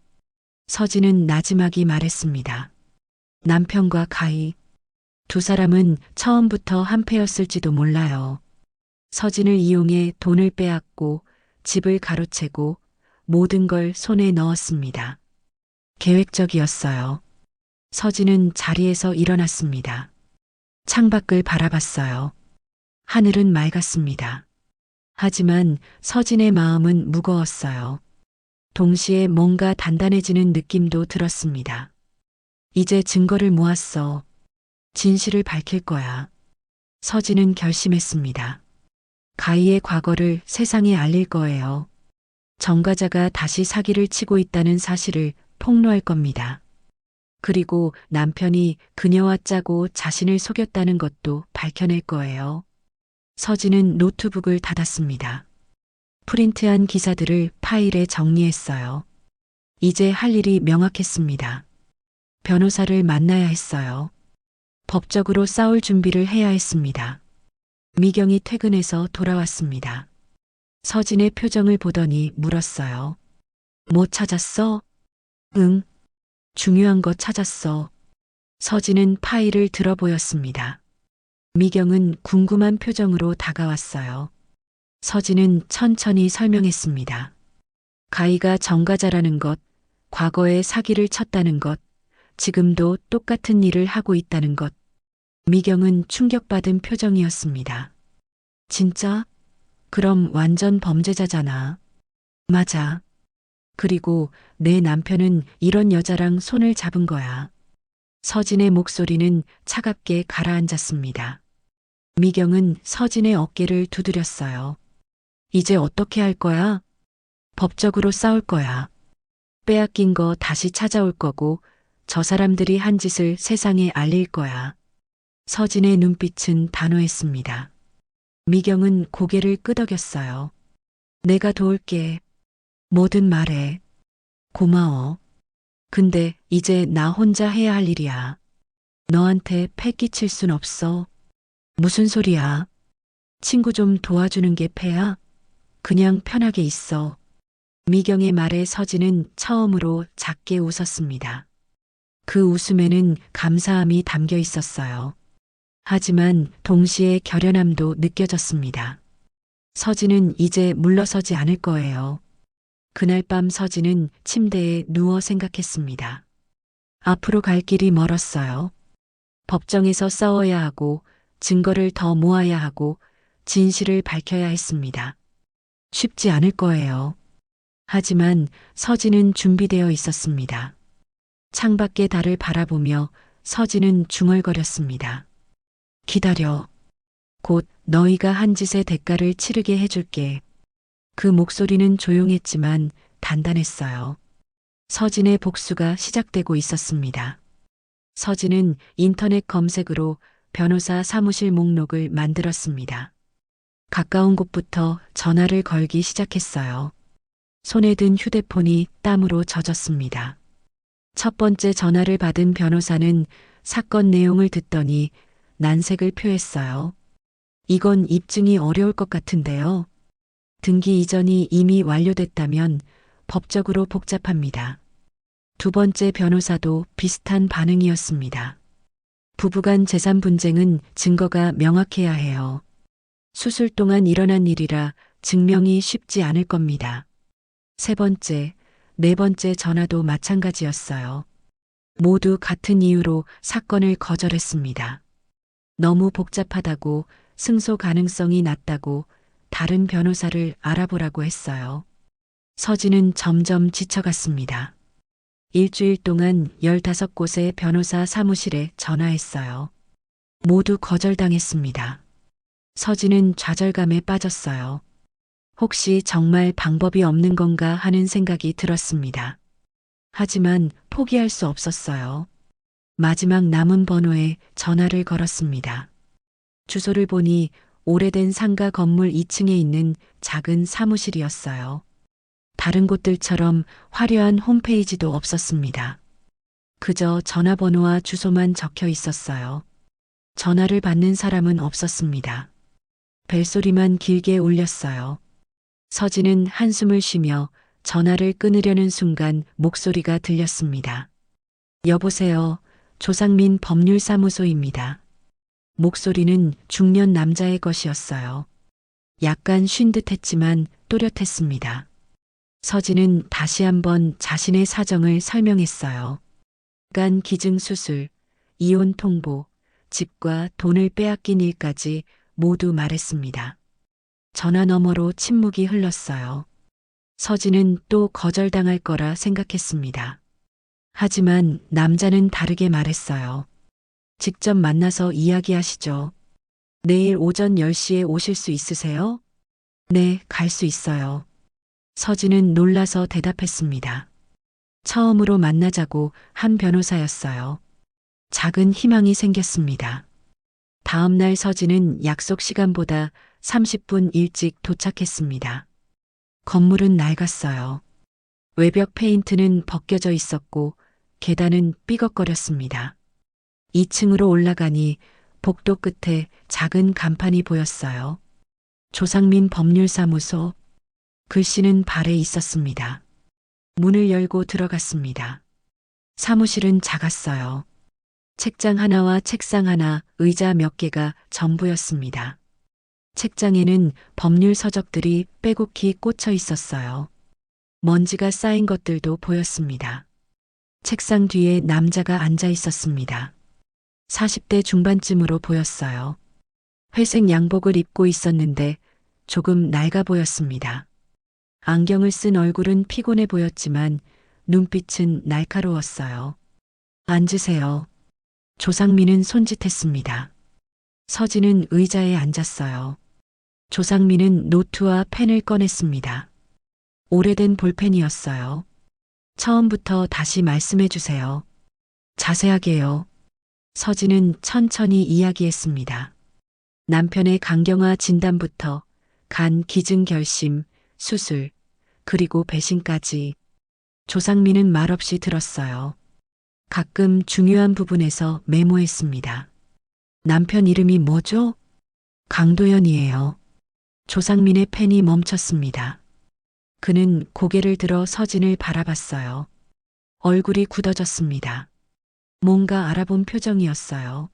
[SPEAKER 2] 서진은 나지막이 말했습니다. 남편과 가희, 두 사람은 처음부터 한패였을지도 몰라요. 서진을 이용해 돈을 빼앗고 집을 가로채고 모든 걸 손에 넣었습니다. 계획적이었어요. 서진은 자리에서 일어났습니다. 창밖을 바라봤어요. 하늘은 맑았습니다. 하지만 서진의 마음은 무거웠어요. 동시에 뭔가 단단해지는 느낌도 들었습니다. 이제 증거를 모았어. 진실을 밝힐 거야. 서진은 결심했습니다. 가희의 과거를 세상에 알릴 거예요. 정과자가 다시 사기를 치고 있다는 사실을 폭로할 겁니다. 그리고 남편이 그녀와 짜고 자신을 속였다는 것도 밝혀낼 거예요. 서진은 노트북을 닫았습니다. 프린트한 기사들을 파일에 정리했어요. 이제 할 일이 명확했습니다. 변호사를 만나야 했어요. 법적으로 싸울 준비를 해야 했습니다. 미경이 퇴근해서 돌아왔습니다. 서진의 표정을 보더니 물었어요. 뭐 찾았어? 응. 중요한 거 찾았어. 서진은 파일을 들어 보였습니다. 미경은 궁금한 표정으로 다가왔어요. 서진은 천천히 설명했습니다. 가희가 정과자라는 것, 과거에 사기를 쳤다는 것, 지금도 똑같은 일을 하고 있다는 것. 미경은 충격받은 표정이었습니다. 진짜? 그럼 완전 범죄자잖아. 맞아. 그리고 내 남편은 이런 여자랑 손을 잡은 거야. 서진의 목소리는 차갑게 가라앉았습니다. 미경은 서진의 어깨를 두드렸어요. 이제 어떻게 할 거야? 법적으로 싸울 거야. 빼앗긴 거 다시 찾아올 거고 저 사람들이 한 짓을 세상에 알릴 거야. 서진의 눈빛은 단호했습니다. 미경은 고개를 끄덕였어요. 내가 도울게. 뭐든 말해. 고마워. 근데 이제 나 혼자 해야 할 일이야. 너한테 패 끼칠 순 없어. 무슨 소리야? 친구 좀 도와주는 게 패야? 그냥 편하게 있어. 미경의 말에 서진은 처음으로 작게 웃었습니다. 그 웃음에는 감사함이 담겨 있었어요. 하지만 동시에 결연함도 느껴졌습니다. 서진은 이제 물러서지 않을 거예요. 그날 밤 서진은 침대에 누워 생각했습니다. 앞으로 갈 길이 멀었어요. 법정에서 싸워야 하고 증거를 더 모아야 하고 진실을 밝혀야 했습니다. 쉽지 않을 거예요. 하지만 서진은 준비되어 있었습니다. 창밖의 달을 바라보며 서진은 중얼거렸습니다. 기다려. 곧 너희가 한 짓의 대가를 치르게 해줄게. 그 목소리는 조용했지만 단단했어요. 서진의 복수가 시작되고 있었습니다. 서진은 인터넷 검색으로 변호사 사무실 목록을 만들었습니다. 가까운 곳부터 전화를 걸기 시작했어요. 손에 든 휴대폰이 땀으로 젖었습니다. 첫 번째 전화를 받은 변호사는 사건 내용을 듣더니 난색을 표했어요. 이건 입증이 어려울 것 같은데요. 등기 이전이 이미 완료됐다면 법적으로 복잡합니다. 두 번째 변호사도 비슷한 반응이었습니다. 부부간 재산 분쟁은 증거가 명확해야 해요. 수술 동안 일어난 일이라 증명이 쉽지 않을 겁니다. 세 번째, 네 번째 전화도 마찬가지였어요. 모두 같은 이유로 사건을 거절했습니다. 너무 복잡하다고, 승소 가능성이 낮다고 다른 변호사를 알아보라고 했어요. 서진은 점점 지쳐갔습니다. 일주일 동안 15곳의 변호사 사무실에 전화했어요. 모두 거절당했습니다. 서진은 좌절감에 빠졌어요. 혹시 정말 방법이 없는 건가 하는 생각이 들었습니다. 하지만 포기할 수 없었어요. 마지막 남은 번호에 전화를 걸었습니다. 주소를 보니 오래된 상가 건물 2층에 있는 작은 사무실이었어요. 다른 곳들처럼 화려한 홈페이지도 없었습니다. 그저 전화번호와 주소만 적혀 있었어요. 전화를 받는 사람은 없었습니다. 벨소리만 길게 울렸어요. 서진은 한숨을 쉬며 전화를 끊으려는 순간 목소리가 들렸습니다. 여보세요. 조상민 법률사무소입니다. 목소리는 중년 남자의 것이었어요. 약간 쉰 듯했지만 또렷했습니다. 서진은 다시 한번 자신의 사정을 설명했어요. 간 기증수술, 이혼 통보, 집과 돈을 빼앗긴 일까지 모두 말했습니다. 전화 너머로 침묵이 흘렀어요. 서진은 또 거절당할 거라 생각했습니다. 하지만 남자는 다르게 말했어요. 직접 만나서 이야기하시죠. 내일 오전 10시에 오실 수 있으세요? 네, 갈 수 있어요. 서진은 놀라서 대답했습니다. 처음으로 만나자고 한 변호사였어요. 작은 희망이 생겼습니다. 다음 날 서진은 약속 시간보다 30분 일찍 도착했습니다. 건물은 낡았어요. 외벽 페인트는 벗겨져 있었고 계단은 삐걱거렸습니다. 2층으로 올라가니 복도 끝에 작은 간판이 보였어요. 조상민 법률사무소. 글씨는 발에 있었습니다. 문을 열고 들어갔습니다. 사무실은 작았어요. 책장 하나와 책상 하나, 의자 몇 개가 전부였습니다. 책장에는 법률 서적들이 빼곡히 꽂혀 있었어요. 먼지가 쌓인 것들도 보였습니다. 책상 뒤에 남자가 앉아 있었습니다. 40대 중반쯤으로 보였어요. 회색 양복을 입고 있었는데 조금 낡아 보였습니다. 안경을 쓴 얼굴은 피곤해 보였지만 눈빛은 날카로웠어요. 앉으세요. 조상민은 손짓했습니다. 서진은 의자에 앉았어요. 조상민은 노트와 펜을 꺼냈습니다. 오래된 볼펜이었어요. 처음부터 다시 말씀해 주세요. 자세하게요. 서진은 천천히 이야기했습니다. 남편의 간경화 진단부터 간 기증 결심, 수술, 그리고 배신까지. 조상민은 말없이 들었어요. 가끔 중요한 부분에서 메모했습니다. 남편 이름이 뭐죠? 강도연이에요. 조상민의 펜이 멈췄습니다. 그는 고개를 들어 서진을 바라봤어요. 얼굴이 굳어졌습니다. 뭔가 알아본 표정이었어요.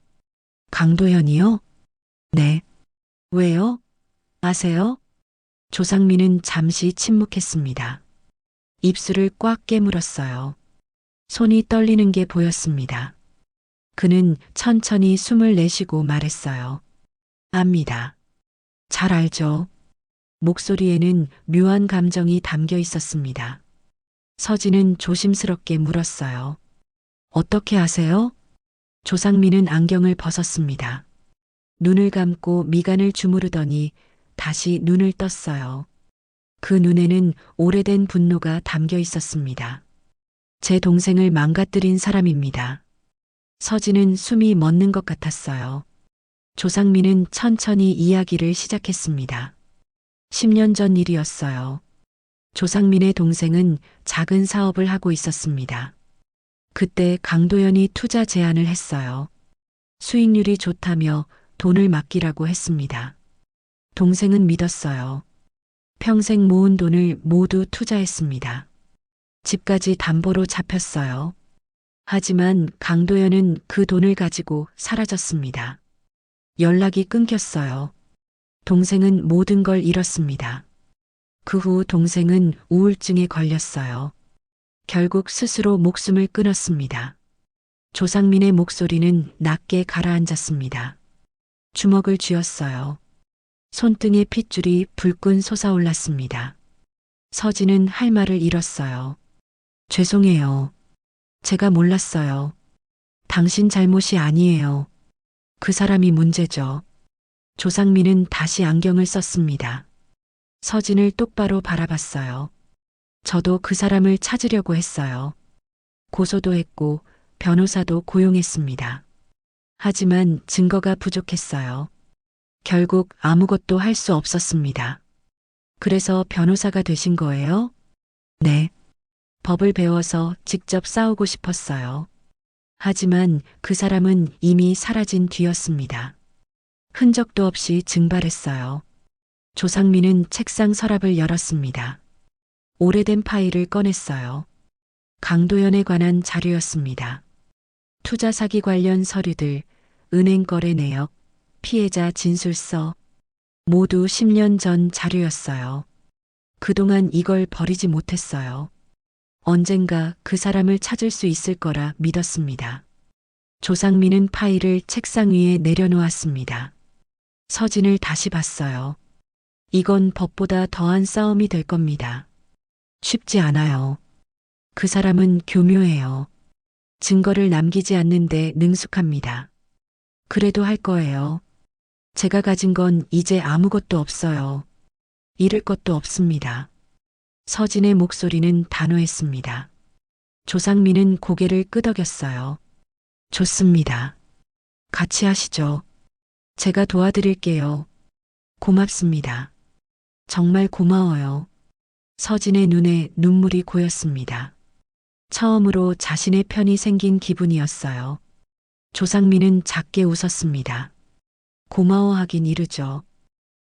[SPEAKER 2] 강도연이요? 네. 왜요? 아세요? 조상민은 잠시 침묵했습니다. 입술을 꽉 깨물었어요. 손이 떨리는 게 보였습니다. 그는 천천히 숨을 내쉬고 말했어요. 압니다. 잘 알죠. 목소리에는 묘한 감정이 담겨 있었습니다. 서진은 조심스럽게 물었어요. 어떻게 아세요? 조상민은 안경을 벗었습니다. 눈을 감고 미간을 주무르더니 다시 눈을 떴어요. 그 눈에는 오래된 분노가 담겨 있었습니다. 제 동생을 망가뜨린 사람입니다. 서진은 숨이 멎는 것 같았어요. 조상민은 천천히 이야기를 시작했습니다. 10년 전 일이었어요. 조상민의 동생은 작은 사업을 하고 있었습니다. 그때 강도연이 투자 제안을 했어요. 수익률이 좋다며 돈을 맡기라고 했습니다. 동생은 믿었어요. 평생 모은 돈을 모두 투자했습니다. 집까지 담보로 잡혔어요. 하지만 강도연은 그 돈을 가지고 사라졌습니다. 연락이 끊겼어요. 동생은 모든 걸 잃었습니다. 그 후 동생은 우울증에 걸렸어요. 결국 스스로 목숨을 끊었습니다. 조상민의 목소리는 낮게 가라앉았습니다. 주먹을 쥐었어요. 손등에 핏줄이 불끈 솟아올랐습니다. 서진은 할 말을 잃었어요. 죄송해요. 제가 몰랐어요. 당신 잘못이 아니에요. 그 사람이 문제죠. 조상민은 다시 안경을 썼습니다. 서진을 똑바로 바라봤어요. 저도 그 사람을 찾으려고 했어요. 고소도 했고 변호사도 고용했습니다. 하지만 증거가 부족했어요. 결국 아무것도 할 수 없었습니다. 그래서 변호사가 되신 거예요? 네. 법을 배워서 직접 싸우고 싶었어요. 하지만 그 사람은 이미 사라진 뒤였습니다. 흔적도 없이 증발했어요. 조상민은 책상 서랍을 열었습니다. 오래된 파일을 꺼냈어요. 강도연에 관한 자료였습니다. 투자 사기 관련 서류들, 은행 거래 내역, 피해자 진술서, 모두 10년 전 자료였어요. 그동안 이걸 버리지 못했어요. 언젠가 그 사람을 찾을 수 있을 거라 믿었습니다. 조상민은 파일을 책상 위에 내려놓았습니다. 서진을 다시 봤어요. 이건 법보다 더한 싸움이 될 겁니다. 쉽지 않아요. 그 사람은 교묘해요. 증거를 남기지 않는데 능숙합니다. 그래도 할 거예요. 제가 가진 건 이제 아무것도 없어요. 잃을 것도 없습니다. 서진의 목소리는 단호했습니다. 조상민은 고개를 끄덕였어요. 좋습니다. 같이 하시죠. 제가 도와드릴게요. 고맙습니다. 정말 고마워요. 서진의 눈에 눈물이 고였습니다. 처음으로 자신의 편이 생긴 기분이었어요. 조상민은 작게 웃었습니다. 고마워하긴 이르죠.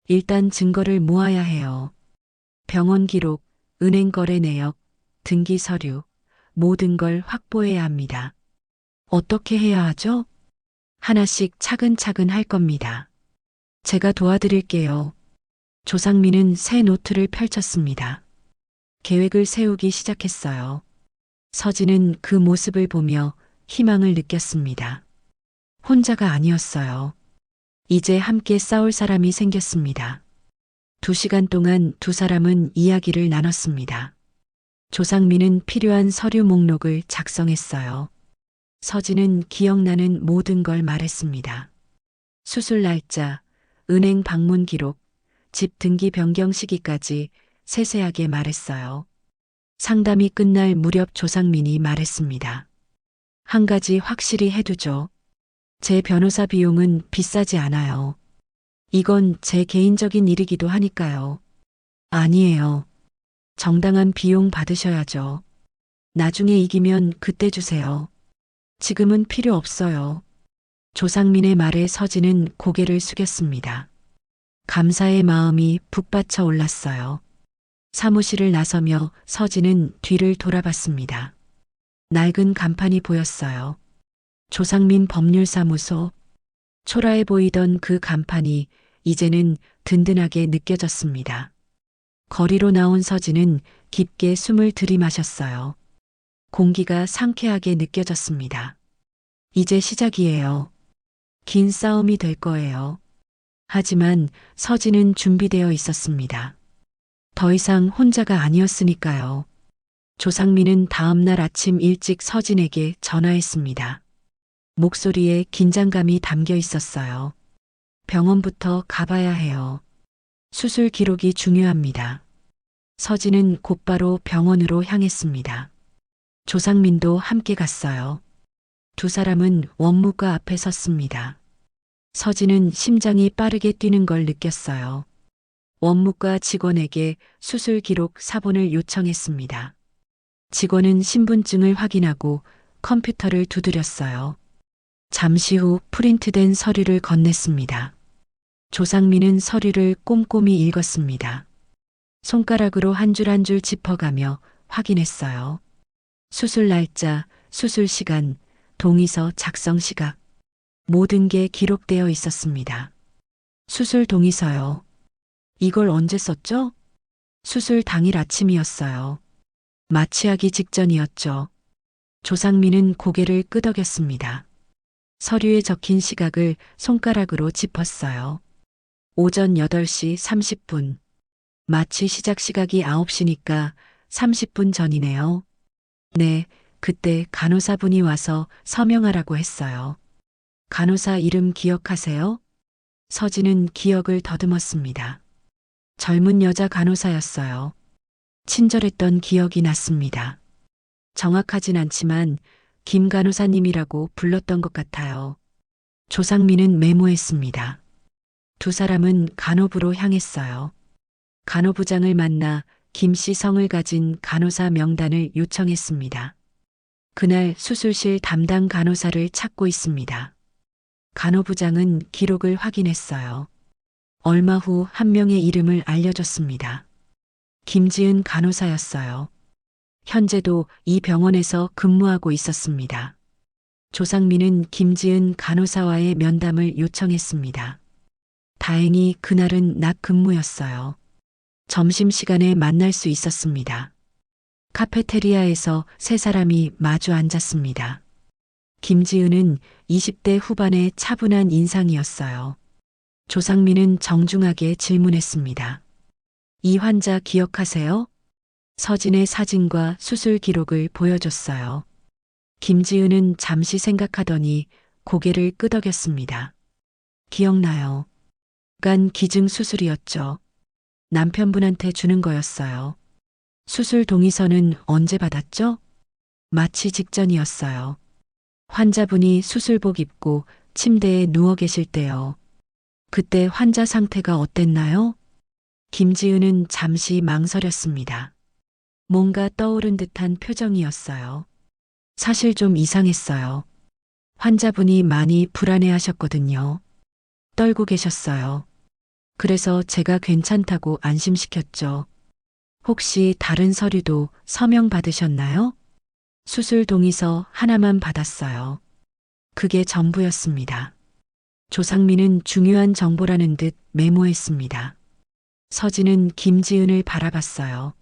[SPEAKER 2] 일단 증거를 모아야 해요. 병원 기록, 은행 거래 내역, 등기 서류, 모든 걸 확보해야 합니다. 어떻게 해야 하죠? 하나씩 차근차근 할 겁니다. 제가 도와드릴게요. 조상민은 새 노트를 펼쳤습니다. 계획을 세우기 시작했어요. 서진은 그 모습을 보며 희망을 느꼈습니다. 혼자가 아니었어요. 이제 함께 싸울 사람이 생겼습니다. 2시간 동안 두 사람은 이야기를 나눴습니다. 조상민은 필요한 서류 목록을 작성했어요. 서진은 기억나는 모든 걸 말했습니다. 수술 날짜, 은행 방문 기록, 집 등기 변경 시기까지 세세하게 말했어요. 상담이 끝날 무렵 조상민이 말했습니다. 한 가지 확실히 해두죠. 제 변호사 비용은 비싸지 않아요. 이건 제 개인적인 일이기도 하니까요. 아니에요. 정당한 비용 받으셔야죠. 나중에 이기면 그때 주세요. 지금은 필요 없어요. 조상민의 말에 서진은 고개를 숙였습니다. 감사의 마음이 북받쳐 올랐어요. 사무실을 나서며 서진은 뒤를 돌아봤습니다. 낡은 간판이 보였어요. 조상민 법률사무소. 초라해 보이던 그 간판이 이제는 든든하게 느껴졌습니다. 거리로 나온 서진은 깊게 숨을 들이마셨어요. 공기가 상쾌하게 느껴졌습니다. 이제 시작이에요. 긴 싸움이 될 거예요. 하지만 서진은 준비되어 있었습니다. 더 이상 혼자가 아니었으니까요. 조상민은 다음 날 아침 일찍 서진에게 전화했습니다. 목소리에 긴장감이 담겨 있었어요. 병원부터 가봐야 해요. 수술 기록이 중요합니다. 서진은 곧바로 병원으로 향했습니다. 조상민도 함께 갔어요. 두 사람은 원무과 앞에 섰습니다. 서진은 심장이 빠르게 뛰는 걸 느꼈어요. 원무과 직원에게 수술 기록 사본을 요청했습니다. 직원은 신분증을 확인하고 컴퓨터를 두드렸어요. 잠시 후 프린트된 서류를 건넸습니다. 조상민은 서류를 꼼꼼히 읽었습니다. 손가락으로 한 줄 한 줄 짚어가며 확인했어요. 수술 날짜, 수술 시간, 동의서 작성 시각. 모든 게 기록되어 있었습니다. 수술 동의서요. 이걸 언제 썼죠? 수술 당일 아침이었어요. 마취하기 직전이었죠. 조상민은 고개를 끄덕였습니다. 서류에 적힌 시각을 손가락으로 짚었어요. 오전 8시 30분. 마취 시작 시각이 9시니까 30분 전이네요. 네, 그때 간호사분이 와서 서명하라고 했어요. 간호사 이름 기억하세요? 서진은 기억을 더듬었습니다. 젊은 여자 간호사였어요. 친절했던 기억이 났습니다. 정확하진 않지만 김 간호사님이라고 불렀던 것 같아요. 조상민은 메모했습니다. 두 사람은 간호부로 향했어요. 간호부장을 만나 김 씨 성을 가진 간호사 명단을 요청했습니다. 그날 수술실 담당 간호사를 찾고 있습니다. 간호부장은 기록을 확인했어요. 얼마 후 한 명의 이름을 알려줬습니다. 김지은 간호사였어요. 현재도 이 병원에서 근무하고 있었습니다. 조상민은 김지은 간호사와의 면담을 요청했습니다. 다행히 그날은 낮 근무였어요. 점심시간에 만날 수 있었습니다. 카페테리아에서 세 사람이 마주 앉았습니다. 김지은은 20대 후반의 차분한 인상이었어요. 조상민은 정중하게 질문했습니다. 이 환자 기억하세요? 서진의 사진과 수술 기록을 보여줬어요. 김지은은 잠시 생각하더니 고개를 끄덕였습니다. 기억나요. 간 기증 수술이었죠. 남편분한테 주는 거였어요. 수술 동의서는 언제 받았죠? 마취 직전이었어요. 환자분이 수술복 입고 침대에 누워 계실 때요. 그때 환자 상태가 어땠나요? 김지은은 잠시 망설였습니다. 뭔가 떠오른 듯한 표정이었어요. 사실 좀 이상했어요. 환자분이 많이 불안해하셨거든요. 떨고 계셨어요. 그래서 제가 괜찮다고 안심시켰죠. 혹시 다른 서류도 서명 받으셨나요? 수술 동의서 하나만 받았어요. 그게 전부였습니다. 조상민은 중요한 정보라는 듯 메모했습니다. 서진은 김지은을 바라봤어요.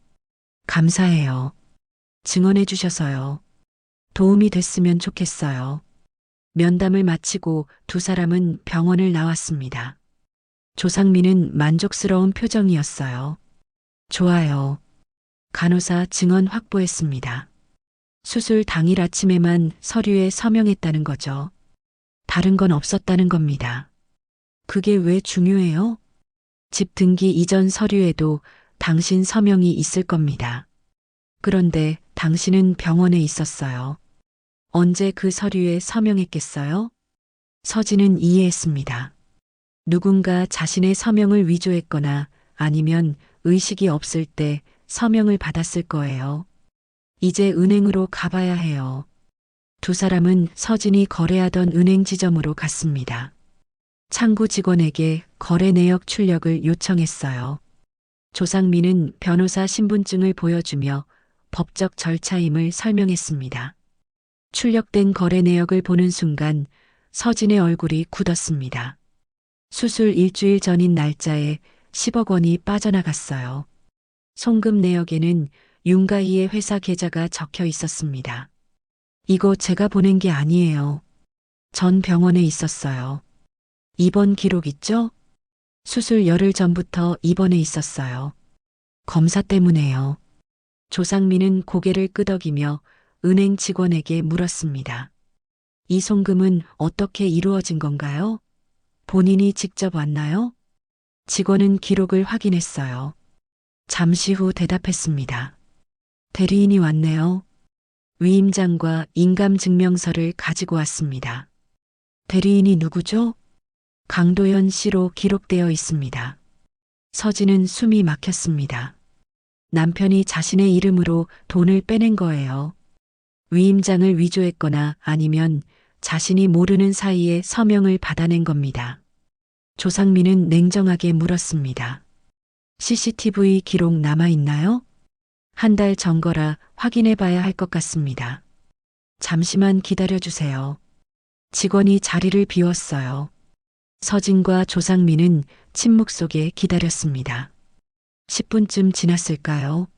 [SPEAKER 2] 감사해요. 증언해 주셔서요. 도움이 됐으면 좋겠어요. 면담을 마치고 두 사람은 병원을 나왔습니다. 조상민은 만족스러운 표정이었어요. 좋아요. 간호사 증언 확보했습니다. 수술 당일 아침에만 서류에 서명했다는 거죠. 다른 건 없었다는 겁니다. 그게 왜 중요해요? 집 등기 이전 서류에도 당신 서명이 있을 겁니다. 그런데 당신은 병원에 있었어요. 언제 그 서류에 서명했겠어요? 서진은 이해했습니다. 누군가 자신의 서명을 위조했거나 아니면 의식이 없을 때 서명을 받았을 거예요. 이제 은행으로 가봐야 해요. 두 사람은 서진이 거래하던 은행 지점으로 갔습니다. 창구 직원에게 거래 내역 출력을 요청했어요. 조상민은 변호사 신분증을 보여주며 법적 절차임을 설명했습니다. 출력된 거래 내역을 보는 순간 서진의 얼굴이 굳었습니다. 수술 일주일 전인 날짜에 10억 원이 빠져나갔어요. 송금 내역에는 윤가희의 회사 계좌가 적혀 있었습니다. 이거 제가 보낸 게 아니에요. 전 병원에 있었어요. 입원 기록 있죠? 수술 열흘 전부터 입원해 있었어요. 검사 때문에요. 조상민은 고개를 끄덕이며 은행 직원에게 물었습니다. 이 송금은 어떻게 이루어진 건가요? 본인이 직접 왔나요? 직원은 기록을 확인했어요. 잠시 후 대답했습니다. 대리인이 왔네요. 위임장과 인감증명서를 가지고 왔습니다. 대리인이 누구죠? 강도현 씨로 기록되어 있습니다. 서진은 숨이 막혔습니다. 남편이 자신의 이름으로 돈을 빼낸 거예요. 위임장을 위조했거나 아니면 자신이 모르는 사이에 서명을 받아낸 겁니다. 조상민은 냉정하게 물었습니다. CCTV 기록 남아있나요? 한 달 전 거라 확인해 봐야 할 것 같습니다. 잠시만 기다려 주세요. 직원이 자리를 비웠어요. 서진과 조상민은 침묵 속에 기다렸습니다. 10분쯤 지났을까요?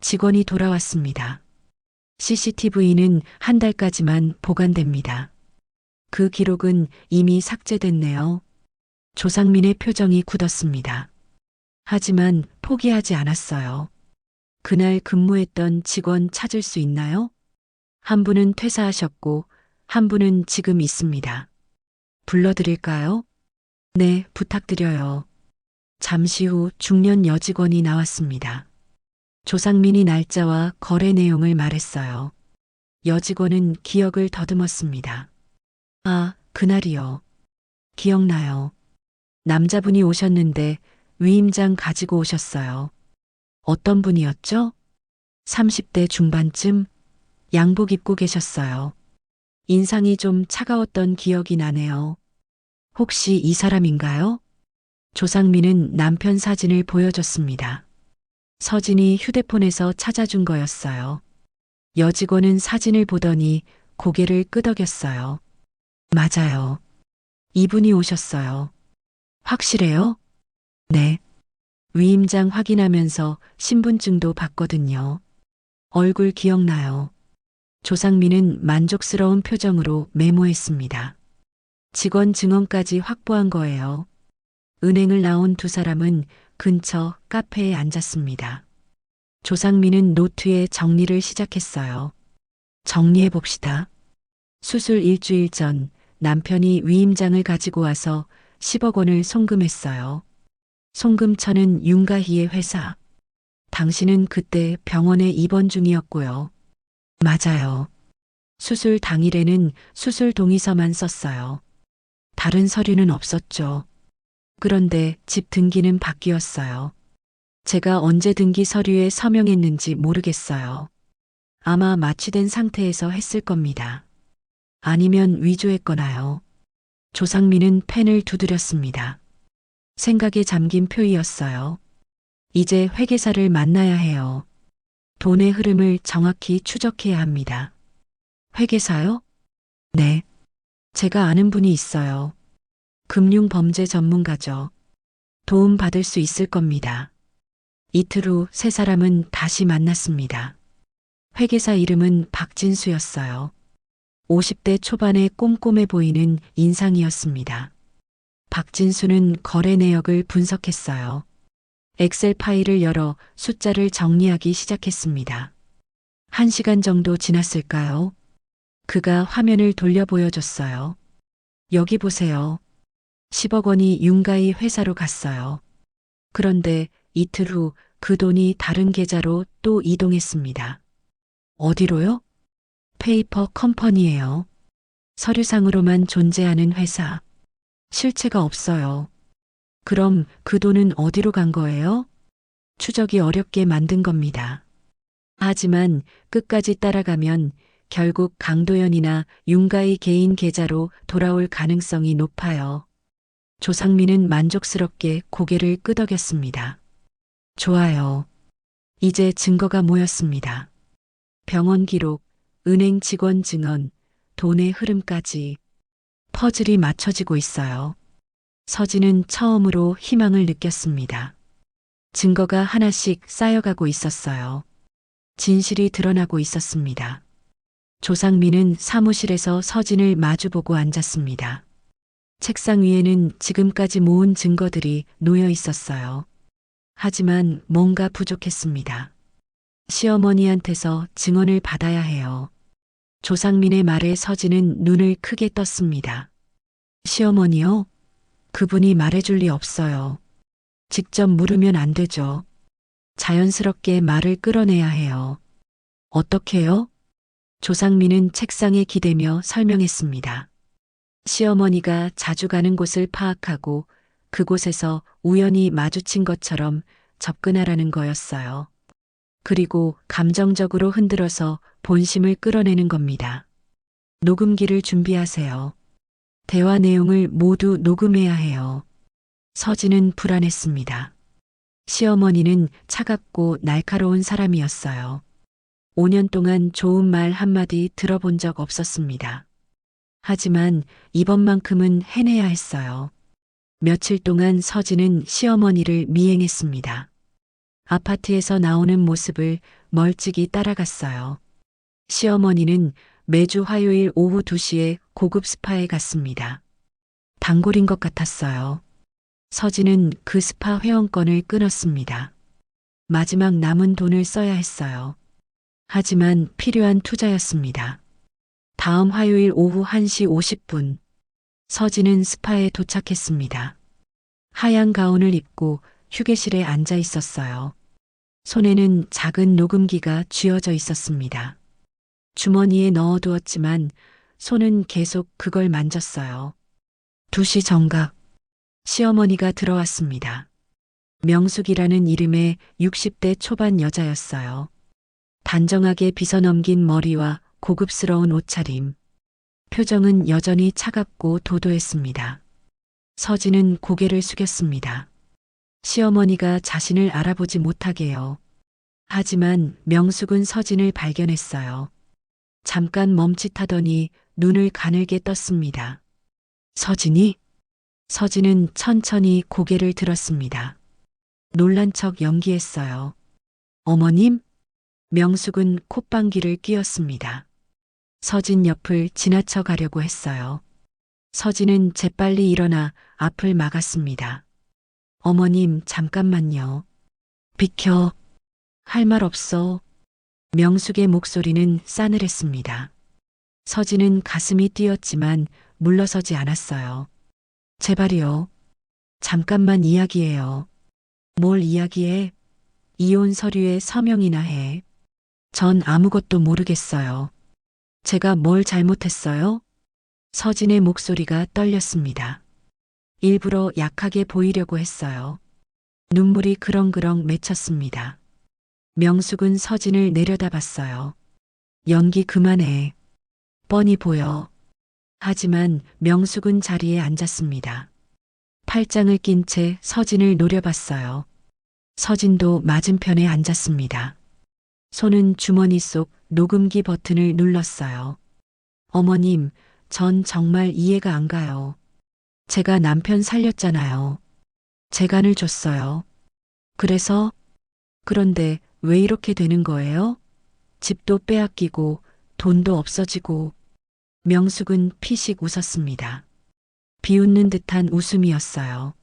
[SPEAKER 2] 직원이 돌아왔습니다. CCTV는 한 달까지만 보관됩니다. 그 기록은 이미 삭제됐네요. 조상민의 표정이 굳었습니다. 하지만 포기하지 않았어요. 그날 근무했던 직원 찾을 수 있나요? 한 분은 퇴사하셨고 한 분은 지금 있습니다. 불러드릴까요? 네, 부탁드려요. 잠시 후 중년 여직원이 나왔습니다. 조상민이 날짜와 거래 내용을 말했어요. 여직원은 기억을 더듬었습니다. 아, 그날이요. 기억나요. 남자분이 오셨는데 위임장 가지고 오셨어요. 어떤 분이었죠? 30대 중반쯤 양복 입고 계셨어요. 인상이 좀 차가웠던 기억이 나네요. 혹시 이 사람인가요? 조상민은 남편 사진을 보여줬습니다. 서진이 휴대폰에서 찾아준 거였어요. 여직원은 사진을 보더니 고개를 끄덕였어요. 맞아요. 이분이 오셨어요. 확실해요? 네. 위임장 확인하면서 신분증도 봤거든요. 얼굴 기억나요. 조상민은 만족스러운 표정으로 메모했습니다. 직원 증언까지 확보한 거예요. 은행을 나온 두 사람은 근처 카페에 앉았습니다. 조상민은 노트에 정리를 시작했어요. 정리해 봅시다. 수술 일주일 전 남편이 위임장을 가지고 와서 10억 원을 송금했어요. 송금처는 윤가희의 회사. 당신은 그때 병원에 입원 중이었고요. 맞아요. 수술 당일에는 수술 동의서만 썼어요. 다른 서류는 없었죠. 그런데 집 등기는 바뀌었어요. 제가 언제 등기 서류에 서명했는지 모르겠어요. 아마 마취된 상태에서 했을 겁니다. 아니면 위조했거나요. 조상민은 펜을 두드렸습니다. 생각에 잠긴 표이었어요. 이제 회계사를 만나야 해요. 돈의 흐름을 정확히 추적해야 합니다. 회계사요? 네. 제가 아는 분이 있어요. 금융범죄 전문가죠. 도움 받을 수 있을 겁니다. 이틀 후 세 사람은 다시 만났습니다. 회계사 이름은 박진수였어요. 50대 초반에 꼼꼼해 보이는 인상이었습니다. 박진수는 거래 내역을 분석했어요. 엑셀 파일을 열어 숫자를 정리하기 시작했습니다. 1시간 정도 지났을까요? 그가 화면을 돌려 보여줬어요. 여기 보세요. 10억 원이 윤가희 회사로 갔어요. 그런데 이틀 후 그 돈이 다른 계좌로 또 이동했습니다. 어디로요? 페이퍼 컴퍼니예요. 서류상으로만 존재하는 회사. 실체가 없어요. 그럼 그 돈은 어디로 간 거예요? 추적이 어렵게 만든 겁니다. 하지만 끝까지 따라가면 결국 강도연이나 윤가의 개인 계좌로 돌아올 가능성이 높아요. 조상민은 만족스럽게 고개를 끄덕였습니다. 좋아요. 이제 증거가 모였습니다. 병원 기록, 은행 직원 증언, 돈의 흐름까지 퍼즐이 맞춰지고 있어요. 서진은 처음으로 희망을 느꼈습니다. 증거가 하나씩 쌓여가고 있었어요. 진실이 드러나고 있었습니다. 조상민은 사무실에서 서진을 마주보고 앉았습니다. 책상 위에는 지금까지 모은 증거들이 놓여 있었어요. 하지만 뭔가 부족했습니다. 시어머니한테서 증언을 받아야 해요. 조상민의 말에 서진은 눈을 크게 떴습니다. 시어머니요? 그분이 말해줄 리 없어요. 직접 물으면 안 되죠. 자연스럽게 말을 끌어내야 해요. 어떻게요? 조상민은 책상에 기대며 설명했습니다. 시어머니가 자주 가는 곳을 파악하고 그곳에서 우연히 마주친 것처럼 접근하라는 거였어요. 그리고 감정적으로 흔들어서 본심을 끌어내는 겁니다. 녹음기를 준비하세요. 대화 내용을 모두 녹음해야 해요. 서진은 불안했습니다. 시어머니는 차갑고 날카로운 사람이었어요. 5년 동안 좋은 말 한마디 들어본 적 없었습니다. 하지만 이번만큼은 해내야 했어요. 며칠 동안 서진은 시어머니를 미행했습니다. 아파트에서 나오는 모습을 멀찍이 따라갔어요. 시어머니는 매주 화요일 오후 2시에 고급 스파에 갔습니다. 단골인 것 같았어요. 서진은 그 스파 회원권을 끊었습니다. 마지막 남은 돈을 써야 했어요. 하지만 필요한 투자였습니다. 다음 화요일 오후 1시 50분, 서진은 스파에 도착했습니다. 하얀 가운을 입고 휴게실에 앉아 있었어요. 손에는 작은 녹음기가 쥐어져 있었습니다. 주머니에 넣어두었지만 손은 계속 그걸 만졌어요. 2시 정각, 시어머니가 들어왔습니다. 명숙이라는 이름의 60대 초반 여자였어요. 단정하게 빗어넘긴 머리와 고급스러운 옷차림. 표정은 여전히 차갑고 도도했습니다. 서진은 고개를 숙였습니다. 시어머니가 자신을 알아보지 못하게요. 하지만 명숙은 서진을 발견했어요. 잠깐 멈칫하더니 눈을 가늘게 떴습니다. 서진이? 서진은 천천히 고개를 들었습니다. 놀란 척 연기했어요. 어머님? 명숙은 콧방귀를 뀌었습니다. 서진 옆을 지나쳐 가려고 했어요. 서진은 재빨리 일어나 앞을 막았습니다. 어머님, 잠깐만요. 비켜. 할 말 없어. 명숙의 목소리는 싸늘했습니다. 서진은 가슴이 뛰었지만 물러서지 않았어요. 제발이요. 잠깐만 이야기해요. 뭘 이야기해? 이혼 서류에 서명이나 해. 전 아무것도 모르겠어요. 제가 뭘 잘못했어요? 서진의 목소리가 떨렸습니다. 일부러 약하게 보이려고 했어요. 눈물이 그렁그렁 맺혔습니다. 명숙은 서진을 내려다봤어요. 연기 그만해. 뻔히 보여. 하지만 명숙은 자리에 앉았습니다. 팔짱을 낀 채 서진을 노려봤어요. 서진도 맞은편에 앉았습니다. 손은 주머니 속 녹음기 버튼을 눌렀어요. 어머님, 전 정말 이해가 안 가요. 제가 남편 살렸잖아요. 재간을 줬어요. 그런데 왜 이렇게 되는 거예요? 집도 빼앗기고 돈도 없어지고. 명숙은 피식 웃었습니다. 비웃는 듯한 웃음이었어요.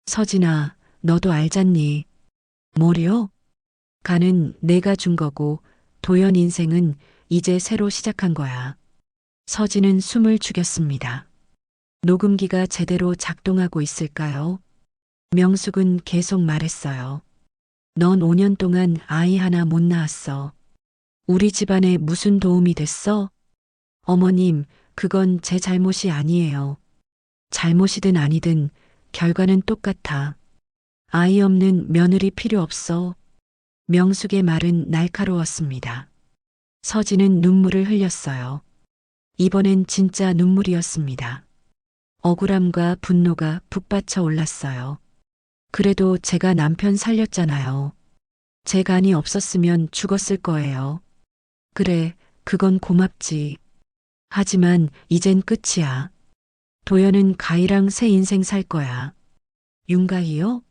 [SPEAKER 2] 서진아, 너도 알잖니. 뭐요? 간은 내가 준 거고 도연 인생은 이제 새로 시작한 거야. 서진은 숨을 죽였습니다. 녹음기가 제대로 작동하고 있을까요? 명숙은 계속 말했어요. 넌 5년 동안 아이 하나 못 낳았어. 우리 집안에 무슨 도움이 됐어? 어머님, 그건 제 잘못이 아니에요. 잘못이든 아니든 결과는 똑같아. 아이 없는 며느리 필요 없어. 명숙의 말은 날카로웠습니다. 서진은 눈물을 흘렸어요. 이번엔 진짜 눈물이었습니다. 억울함과 분노가 북받쳐 올랐어요. 그래도 제가 남편 살렸잖아요. 제 간이 없었으면 죽었을 거예요. 그래, 그건 고맙지. 하지만 이젠 끝이야. 도연은 가희랑 새 인생 살 거야. 윤가희요?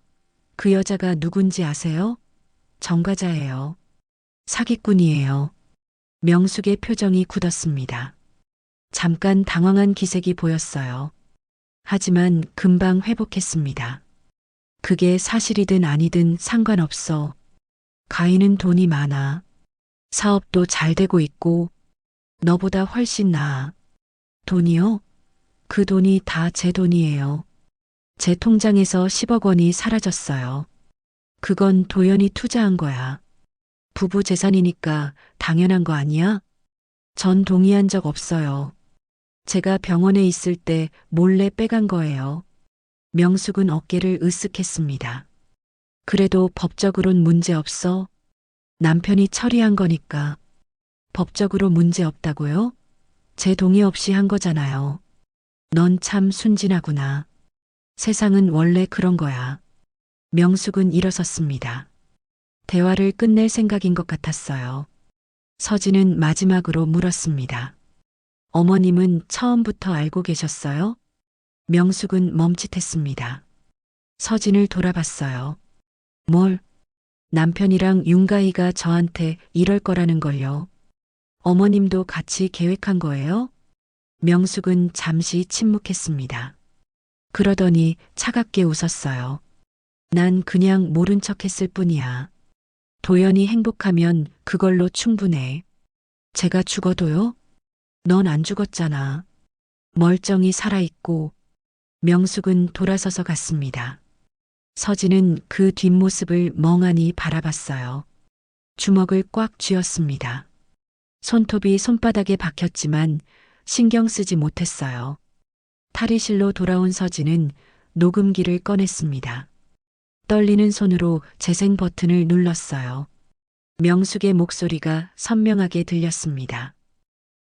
[SPEAKER 2] 그 여자가 누군지 아세요? 정과자예요. 사기꾼이에요. 명숙의 표정이 굳었습니다. 잠깐 당황한 기색이 보였어요. 하지만 금방 회복했습니다. 그게 사실이든 아니든 상관없어. 가희는 돈이 많아. 사업도 잘 되고 있고 너보다 훨씬 나아. 돈이요? 그 돈이 다 제 돈이에요. 제 통장에서 10억 원이 사라졌어요. 그건 도연이 투자한 거야. 부부 재산이니까 당연한 거 아니야? 전 동의한 적 없어요. 제가 병원에 있을 때 몰래 빼간 거예요. 명숙은 어깨를 으쓱했습니다. 그래도 법적으론 문제 없어? 남편이 처리한 거니까. 법적으로 문제 없다고요? 제 동의 없이 한 거잖아요. 넌 참 순진하구나. 세상은 원래 그런 거야. 명숙은 일어섰습니다. 대화를 끝낼 생각인 것 같았어요. 서진은 마지막으로 물었습니다. 어머님은 처음부터 알고 계셨어요? 명숙은 멈칫했습니다. 서진을 돌아봤어요. 뭘? 남편이랑 윤가희가 저한테 이럴 거라는 걸요. 어머님도 같이 계획한 거예요? 명숙은 잠시 침묵했습니다. 그러더니 차갑게 웃었어요. 난 그냥 모른 척 했을 뿐이야. 도연이 행복하면 그걸로 충분해. 제가 죽어도요? 넌 안 죽었잖아. 멀쩡히 살아있고. 명숙은 돌아서서 갔습니다. 서진은 그 뒷모습을 멍하니 바라봤어요. 주먹을 꽉 쥐었습니다. 손톱이 손바닥에 박혔지만 신경 쓰지 못했어요. 탈의실로 돌아온 서진은 녹음기를 꺼냈습니다. 떨리는 손으로 재생 버튼을 눌렀어요. 명숙의 목소리가 선명하게 들렸습니다.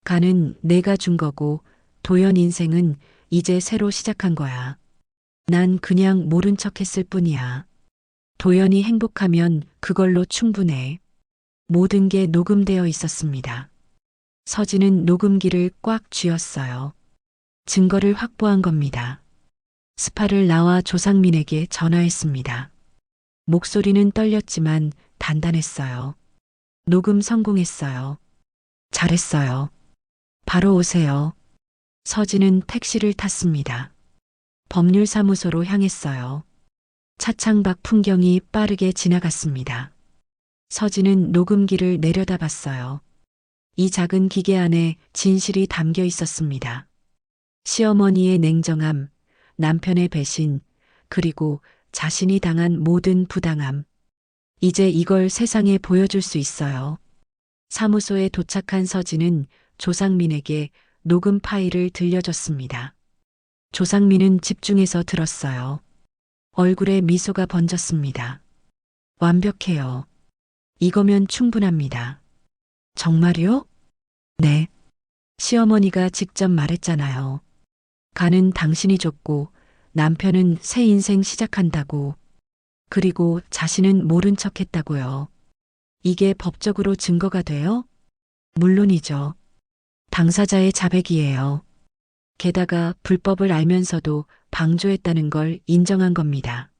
[SPEAKER 2] 간은 내가 준 거고 도연 인생은 이제 새로 시작한 거야. 난 그냥 모른 척 했을 뿐이야. 도연이 행복하면 그걸로 충분해. 모든 게 녹음되어 있었습니다. 서진은 녹음기를 꽉 쥐었어요. 증거를 확보한 겁니다. 스파를 나와 조상민에게 전화했습니다. 목소리는 떨렸지만 단단했어요. 녹음 성공했어요. 잘했어요. 바로 오세요. 서진은 택시를 탔습니다. 법률사무소로 향했어요. 차창 밖 풍경이 빠르게 지나갔습니다. 서진은 녹음기를 내려다봤어요. 이 작은 기계 안에 진실이 담겨 있었습니다. 시어머니의 냉정함, 남편의 배신, 그리고 자신이 당한 모든 부당함. 이제 이걸 세상에 보여줄 수 있어요. 사무소에 도착한 서진은 조상민에게 녹음 파일을 들려줬습니다. 조상민은 집중해서 들었어요. 얼굴에 미소가 번졌습니다. 완벽해요. 이거면 충분합니다. 정말요? 네. 시어머니가 직접 말했잖아요. 간은 당신이 줬고 남편은 새 인생 시작한다고. 그리고 자신은 모른 척 했다고요. 이게 법적으로 증거가 돼요? 물론이죠. 당사자의 자백이에요. 게다가 불법을 알면서도 방조했다는 걸 인정한 겁니다.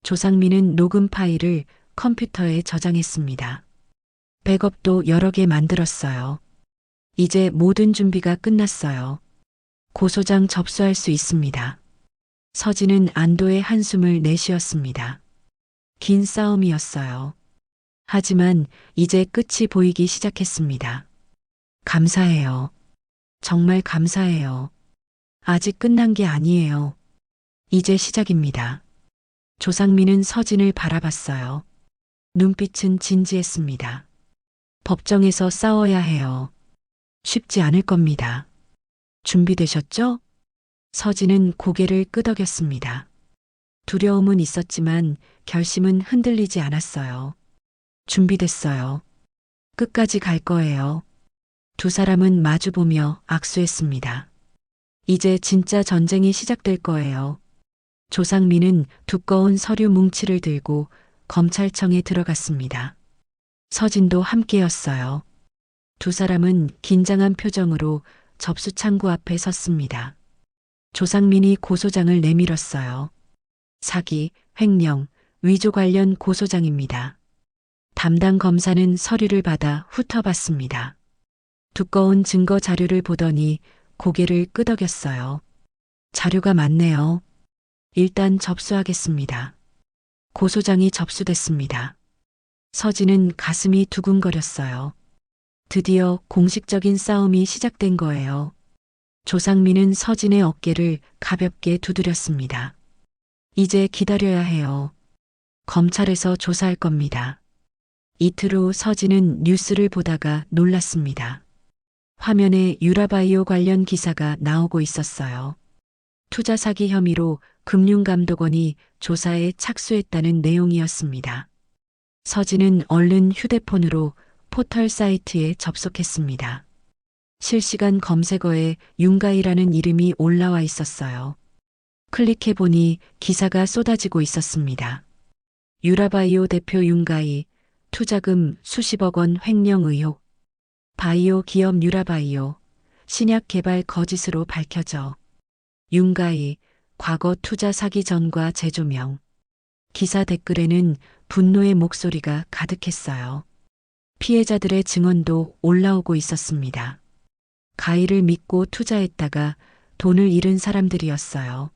[SPEAKER 2] 조상민은 녹음 파일을 컴퓨터에 저장했습니다. 백업도 여러 개 만들었어요. 이제 모든 준비가 끝났어요. 고소장 접수할 수 있습니다. 서진은 안도의 한숨을 내쉬었습니다. 긴 싸움이었어요. 하지만 이제 끝이 보이기 시작했습니다. 감사해요. 정말 감사해요. 아직 끝난 게 아니에요. 이제 시작입니다. 조상민은 서진을 바라봤어요. 눈빛은 진지했습니다. 법정에서 싸워야 해요. 쉽지 않을 겁니다. 준비되셨죠? 서진은 고개를 끄덕였습니다. 두려움은 있었지만 결심은 흔들리지 않았어요. 준비됐어요. 끝까지 갈 거예요. 두 사람은 마주보며 악수했습니다. 이제 진짜 전쟁이 시작될 거예요. 조상민은 두꺼운 서류 뭉치를 들고 검찰청에 들어갔습니다. 서진도 함께였어요. 두 사람은 긴장한 표정으로 접수 창구 앞에 섰습니다. 조상민이 고소장을 내밀었어요. 사기, 횡령, 위조 관련 고소장입니다. 담당 검사는 서류를 받아 훑어봤습니다. 두꺼운 증거 자료를 보더니 고개를 끄덕였어요. 자료가 많네요. 일단 접수하겠습니다. 고소장이 접수됐습니다. 서진은 가슴이 두근거렸어요. 드디어 공식적인 싸움이 시작된 거예요. 조상민은 서진의 어깨를 가볍게 두드렸습니다. 이제 기다려야 해요. 검찰에서 조사할 겁니다. 이틀 후 서진은 뉴스를 보다가 놀랐습니다. 화면에 유라바이오 관련 기사가 나오고 있었어요. 투자 사기 혐의로 금융감독원이 조사에 착수했다는 내용이었습니다. 서진은 얼른 휴대폰으로 포털 사이트에 접속했습니다. 실시간 검색어에 윤가희라는 이름이 올라와 있었어요. 클릭해보니 기사가 쏟아지고 있었습니다. 유라바이오 대표 윤가희, 투자금 수십억 원 횡령 의혹, 바이오 기업 유라바이오, 신약 개발 거짓으로 밝혀져. 윤가희, 과거 투자 사기 전과 재조명. 기사 댓글에는 분노의 목소리가 가득했어요. 피해자들의 증언도 올라오고 있었습니다. 가희를 믿고 투자했다가 돈을 잃은 사람들이었어요.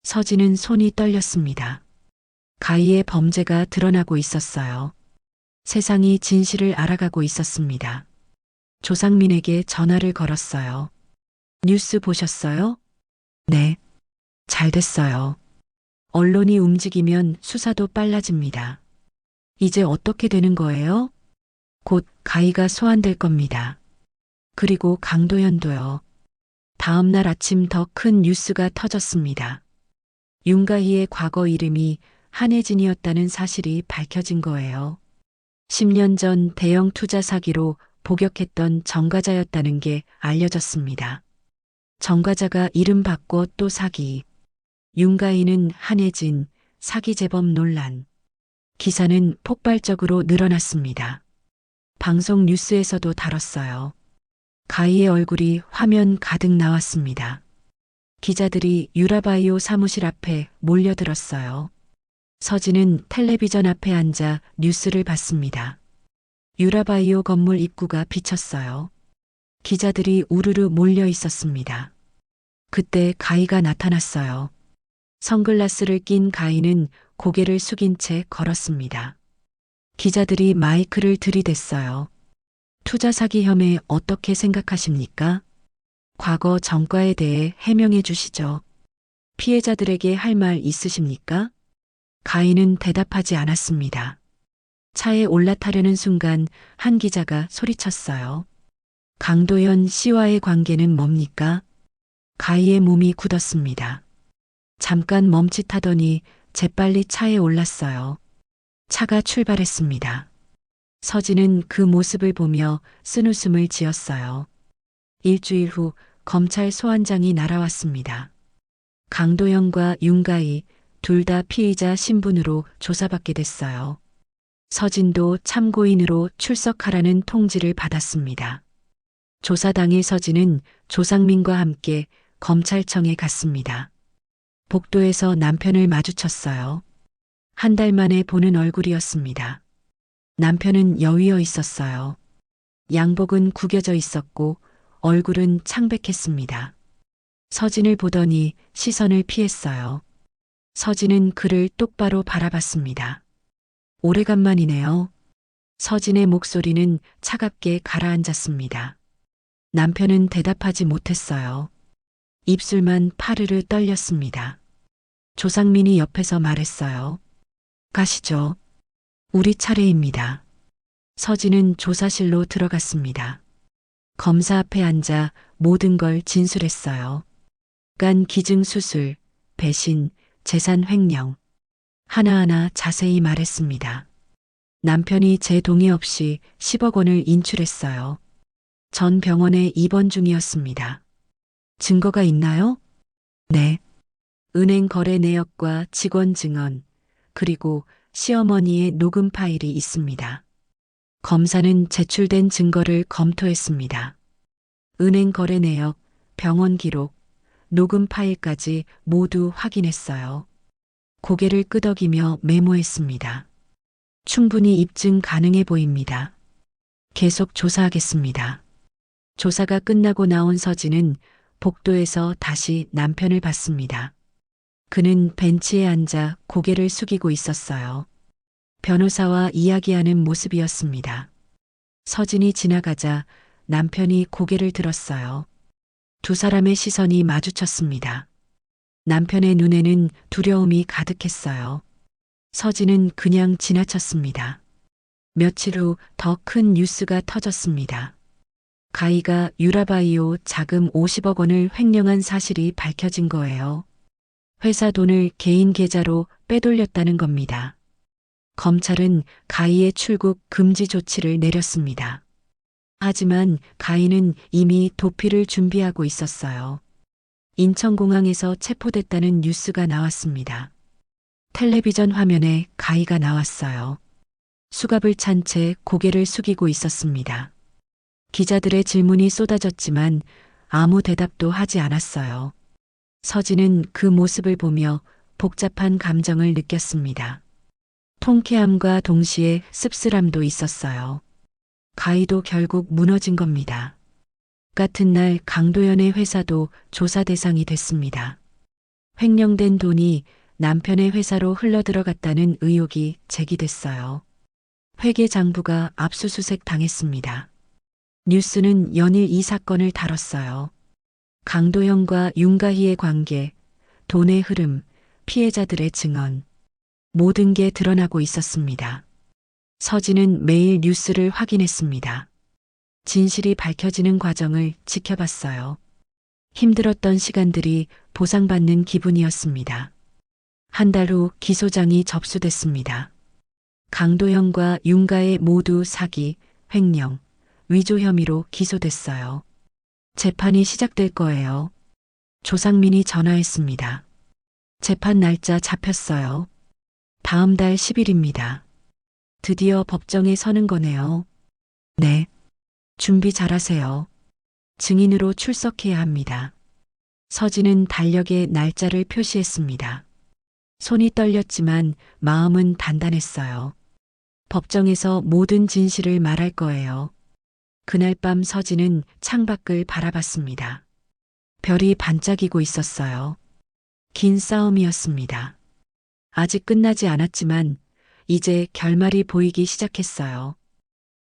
[SPEAKER 2] 서진은 손이 떨렸습니다. 가희의 범죄가 드러나고 있었어요. 세상이 진실을 알아가고 있었습니다. 조상민에게 전화를 걸었어요. 뉴스 보셨어요? 네. 잘 됐어요. 언론이 움직이면 수사도 빨라집니다. 이제 어떻게 되는 거예요? 곧 가희가 소환될 겁니다. 그리고 강도현도요. 다음 날 아침 더 큰 뉴스가 터졌습니다. 윤가희의 과거 이름이 한혜진이었다는 사실이 밝혀진 거예요. 10년 전 대형 투자 사기로 복역했던 정과자였다는 게 알려졌습니다. 정과자가 이름 바꿔 또 사기. 윤가희는 한혜진, 사기 재범 논란. 기사는 폭발적으로 늘어났습니다. 방송 뉴스에서도 다뤘어요. 가희의 얼굴이 화면 가득 나왔습니다. 기자들이 유라바이오 사무실 앞에 몰려들었어요. 서진은 텔레비전 앞에 앉아 뉴스를 봤습니다. 유라바이오 건물 입구가 비쳤어요. 기자들이 우르르 몰려 있었습니다. 그때 가희가 나타났어요. 선글라스를 낀 가희는 고개를 숙인 채 걸었습니다. 기자들이 마이크를 들이댔어요. 투자 사기 혐의 어떻게 생각하십니까? 과거 전과에 대해 해명해 주시죠. 피해자들에게 할 말 있으십니까? 가희는 대답하지 않았습니다. 차에 올라타려는 순간 한 기자가 소리쳤어요. 강도현 씨와의 관계는 뭡니까? 가희의 몸이 굳었습니다. 잠깐 멈칫하더니 재빨리 차에 올랐어요. 차가 출발했습니다. 서진은 그 모습을 보며 쓴웃음을 지었어요. 일주일 후 검찰 소환장이 날아왔습니다. 강도현과 윤가희 둘 다 피의자 신분으로 조사받게 됐어요. 서진도 참고인으로 출석하라는 통지를 받았습니다. 조사 당일 서진은 조상민과 함께 검찰청에 갔습니다. 복도에서 남편을 마주쳤어요. 한 달 만에 보는 얼굴이었습니다. 남편은 여위어 있었어요. 양복은 구겨져 있었고 얼굴은 창백했습니다. 서진을 보더니 시선을 피했어요. 서진은 그를 똑바로 바라봤습니다. 오래간만이네요. 서진의 목소리는 차갑게 가라앉았습니다. 남편은 대답하지 못했어요. 입술만 파르르 떨렸습니다. 조상민이 옆에서 말했어요. 가시죠. 우리 차례입니다. 서진은 조사실로 들어갔습니다. 검사 앞에 앉아 모든 걸 진술했어요. 간 기증 수술, 배신, 재산 횡령. 하나하나 자세히 말했습니다. 남편이 제 동의 없이 10억 원을 인출했어요. 전 병원에 입원 중이었습니다. 증거가 있나요? 네. 은행 거래 내역과 직원 증언, 그리고 시어머니의 녹음 파일이 있습니다. 검사는 제출된 증거를 검토했습니다. 은행 거래 내역, 병원 기록, 녹음 파일까지 모두 확인했어요. 고개를 끄덕이며 메모했습니다. 충분히 입증 가능해 보입니다. 계속 조사하겠습니다. 조사가 끝나고 나온 서진은 복도에서 다시 남편을 봤습니다. 그는 벤치에 앉아 고개를 숙이고 있었어요. 변호사와 이야기하는 모습이었습니다. 서진이 지나가자 남편이 고개를 들었어요. 두 사람의 시선이 마주쳤습니다. 남편의 눈에는 두려움이 가득했어요. 서진은 그냥 지나쳤습니다. 며칠 후 더 큰 뉴스가 터졌습니다. 가희가 유라바이오 자금 50억 원을 횡령한 사실이 밝혀진 거예요. 회사 돈을 개인 계좌로 빼돌렸다는 겁니다. 검찰은 가희의 출국 금지 조치를 내렸습니다. 하지만 가희는 이미 도피를 준비하고 있었어요. 인천공항에서 체포됐다는 뉴스가 나왔습니다. 텔레비전 화면에 가희가 나왔어요. 수갑을 찬 채 고개를 숙이고 있었습니다. 기자들의 질문이 쏟아졌지만 아무 대답도 하지 않았어요. 서진은 그 모습을 보며 복잡한 감정을 느꼈습니다. 통쾌함과 동시에 씁쓸함도 있었어요. 가희도 결국 무너진 겁니다. 같은 날 강도연의 회사도 조사 대상이 됐습니다. 횡령된 돈이 남편의 회사로 흘러들어갔다는 의혹이 제기됐어요. 회계장부가 압수수색 당했습니다. 뉴스는 연일 이 사건을 다뤘어요. 강도현과 윤가희의 관계, 돈의 흐름, 피해자들의 증언, 모든 게 드러나고 있었습니다. 서진은 매일 뉴스를 확인했습니다. 진실이 밝혀지는 과정을 지켜봤어요. 힘들었던 시간들이 보상받는 기분이었습니다. 한 달 후 기소장이 접수됐습니다. 강도현과 윤가희 모두 사기, 횡령, 위조 혐의로 기소됐어요. 재판이 시작될 거예요. 조상민이 전화했습니다. 재판 날짜 잡혔어요. 다음 달 10일입니다. 드디어 법정에 서는 거네요. 네. 준비 잘하세요. 증인으로 출석해야 합니다. 서진은 달력에 날짜를 표시했습니다. 손이 떨렸지만 마음은 단단했어요. 법정에서 모든 진실을 말할 거예요. 그날 밤 서진은 창밖을 바라봤습니다. 별이 반짝이고 있었어요. 긴 싸움이었습니다. 아직 끝나지 않았지만 이제 결말이 보이기 시작했어요.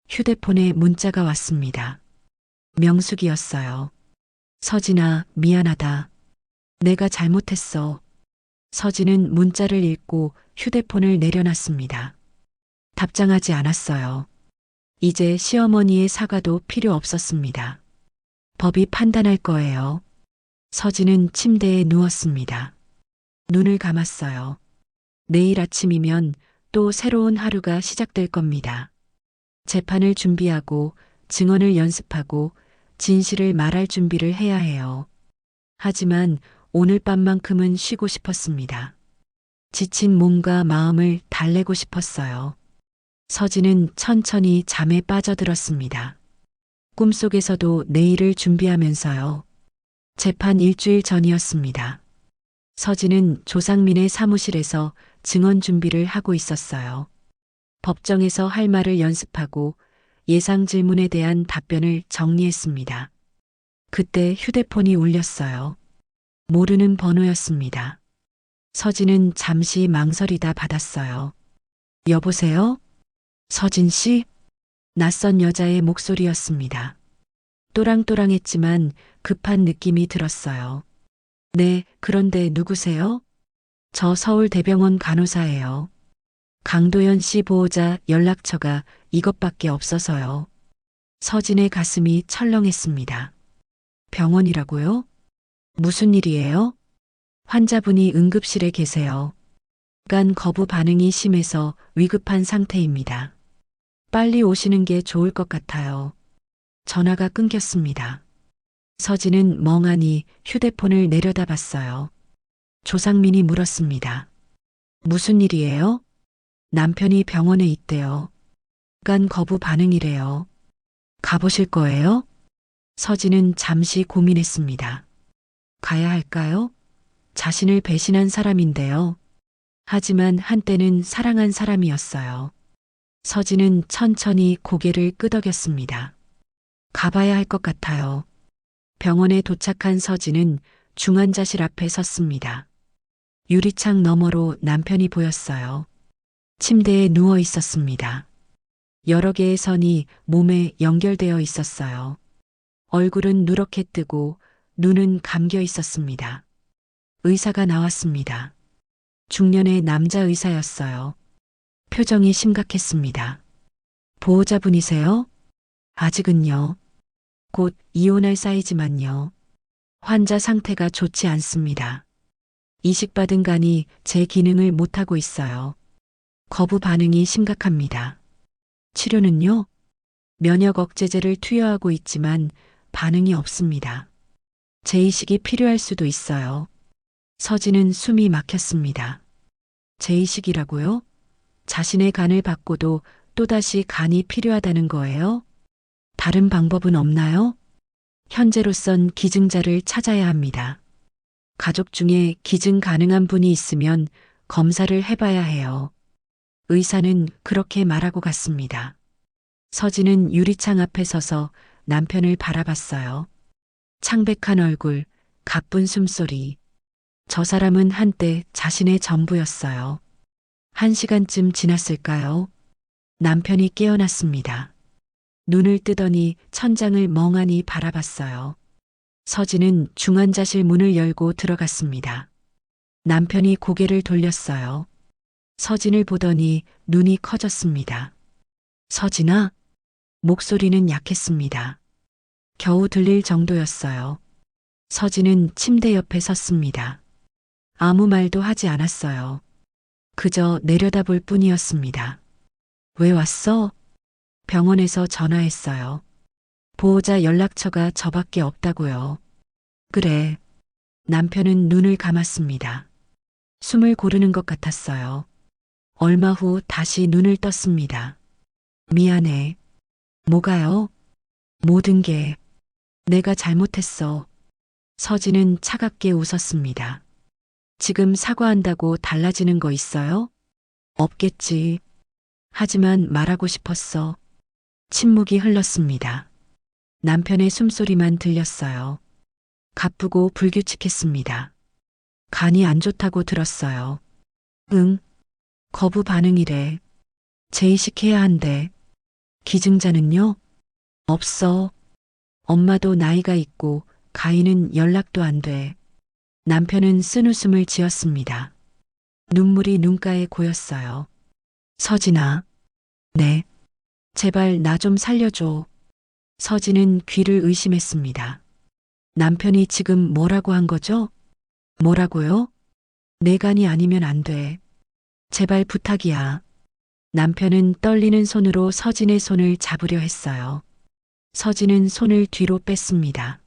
[SPEAKER 2] 휴대폰에 문자가 왔습니다. 명숙이었어요. 서진아, 미안하다. 내가 잘못했어. 서진은 문자를 읽고 휴대폰을 내려놨습니다. 답장하지 않았어요. 이제 시어머니의 사과도 필요 없었습니다. 법이 판단할 거예요. 서진은 침대에 누웠습니다. 눈을 감았어요. 내일 아침이면 또 새로운 하루가 시작될 겁니다. 재판을 준비하고 증언을 연습하고 진실을 말할 준비를 해야 해요. 하지만 오늘 밤만큼은 쉬고 싶었습니다. 지친 몸과 마음을 달래고 싶었어요. 서진은 천천히 잠에 빠져들었습니다. 꿈속에서도 내일을 준비하면서요. 재판 일주일 전이었습니다. 서진은 조상민의 사무실에서 증언 준비를 하고 있었어요. 법정에서 할 말을 연습하고 예상 질문에 대한 답변을 정리했습니다. 그때 휴대폰이 울렸어요. 모르는 번호였습니다. 서진은 잠시 망설이다 받았어요. 여보세요? 서진 씨? 낯선 여자의 목소리였습니다. 또랑또랑했지만 급한 느낌이 들었어요. 네, 그런데 누구세요? 저 서울대병원 간호사예요. 강도연 씨 보호자 연락처가 이것밖에 없어서요. 서진의 가슴이 철렁했습니다. 병원이라고요? 무슨 일이에요? 환자분이 응급실에 계세요. 간 거부 반응이 심해서 위급한 상태입니다. 빨리 오시는 게 좋을 것 같아요. 전화가 끊겼습니다. 서진은 멍하니 휴대폰을 내려다봤어요. 조상민이 물었습니다. 무슨 일이에요? 남편이 병원에 있대요. 간 거부 반응이래요. 가보실 거예요? 서진은 잠시 고민했습니다. 가야 할까요? 자신을 배신한 사람인데요. 하지만 한때는 사랑한 사람이었어요. 서진은 천천히 고개를 끄덕였습니다. 가봐야 할 것 같아요. 병원에 도착한 서진은 중환자실 앞에 섰습니다. 유리창 너머로 남편이 보였어요. 침대에 누워 있었습니다. 여러 개의 선이 몸에 연결되어 있었어요. 얼굴은 누렇게 뜨고 눈은 감겨 있었습니다. 의사가 나왔습니다. 중년의 남자 의사였어요. 표정이 심각했습니다. 보호자분이세요? 아직은요. 곧 이혼할 사이지만요. 환자 상태가 좋지 않습니다. 이식받은 간이 제 기능을 못하고 있어요. 거부 반응이 심각합니다. 치료는요? 면역 억제제를 투여하고 있지만 반응이 없습니다. 재이식이 필요할 수도 있어요. 서진은 숨이 막혔습니다. 재이식이라고요? 자신의 간을 받고도 또다시 간이 필요하다는 거예요? 다른 방법은 없나요? 현재로선 기증자를 찾아야 합니다. 가족 중에 기증 가능한 분이 있으면 검사를 해봐야 해요. 의사는 그렇게 말하고 갔습니다. 서진은 유리창 앞에 서서 남편을 바라봤어요. 창백한 얼굴, 가쁜 숨소리. 저 사람은 한때 자신의 전부였어요. 1시간쯤 지났을까요? 남편이 깨어났습니다. 눈을 뜨더니 천장을 멍하니 바라봤어요. 서진은 중환자실 문을 열고 들어갔습니다. 남편이 고개를 돌렸어요. 서진을 보더니 눈이 커졌습니다. 서진아? 목소리는 약했습니다. 겨우 들릴 정도였어요. 서진은 침대 옆에 섰습니다. 아무 말도 하지 않았어요. 그저 내려다볼 뿐이었습니다. 왜 왔어? 병원에서 전화했어요. 보호자 연락처가 저밖에 없다고요. 그래. 남편은 눈을 감았습니다. 숨을 고르는 것 같았어요. 얼마 후 다시 눈을 떴습니다. 미안해. 뭐가요? 모든 게 내가 잘못했어. 서진은 차갑게 웃었습니다. 지금 사과한다고 달라지는 거 있어요? 없겠지. 하지만 말하고 싶었어. 침묵이 흘렀습니다. 남편의 숨소리만 들렸어요. 가쁘고 불규칙했습니다. 간이 안 좋다고 들었어요. 응. 거부 반응이래. 재이식해야 한대. 기증자는요? 없어. 엄마도 나이가 있고 가인은 연락도 안 돼. 남편은 쓴웃음을 지었습니다. 눈물이 눈가에 고였어요. 서진아. 네. 제발 나 좀 살려줘. 서진은 귀를 의심했습니다. 남편이 지금 뭐라고 한 거죠? 뭐라고요? 내 간이 아니면 안 돼. 제발 부탁이야. 남편은 떨리는 손으로 서진의 손을 잡으려 했어요. 서진은 손을 뒤로 뺐습니다.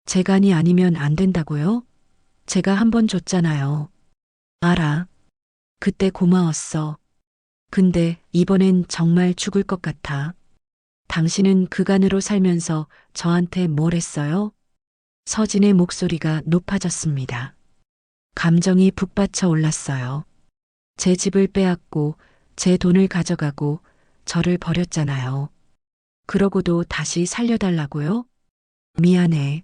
[SPEAKER 2] 제 간이 아니면 안 된다고요? 제가 한 번 줬잖아요. 알아. 그때 고마웠어. 근데 이번엔 정말 죽을 것 같아. 당신은 그 간으로 살면서 저한테 뭘 했어요? 서진의 목소리가 높아졌습니다. 감정이 북받쳐 올랐어요. 제 집을 빼앗고 제 돈을 가져가고 저를 버렸잖아요. 그러고도 다시 살려달라고요? 미안해.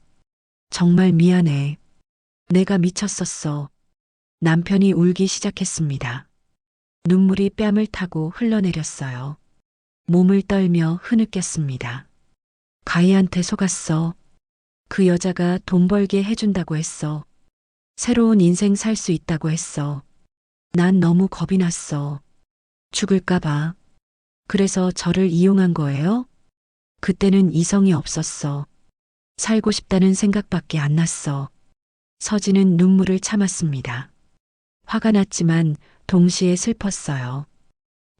[SPEAKER 2] 정말 미안해. 내가 미쳤었어. 남편이 울기 시작했습니다. 눈물이 뺨을 타고 흘러내렸어요. 몸을 떨며 흐느꼈습니다. 가희한테 속았어. 그 여자가 돈 벌게 해준다고 했어. 새로운 인생 살 수 있다고 했어. 난 너무 겁이 났어. 죽을까봐. 그래서 저를 이용한 거예요? 그때는 이성이 없었어. 살고 싶다는 생각밖에 안 났어. 서진은 눈물을 참았습니다. 화가 났지만 동시에 슬펐어요.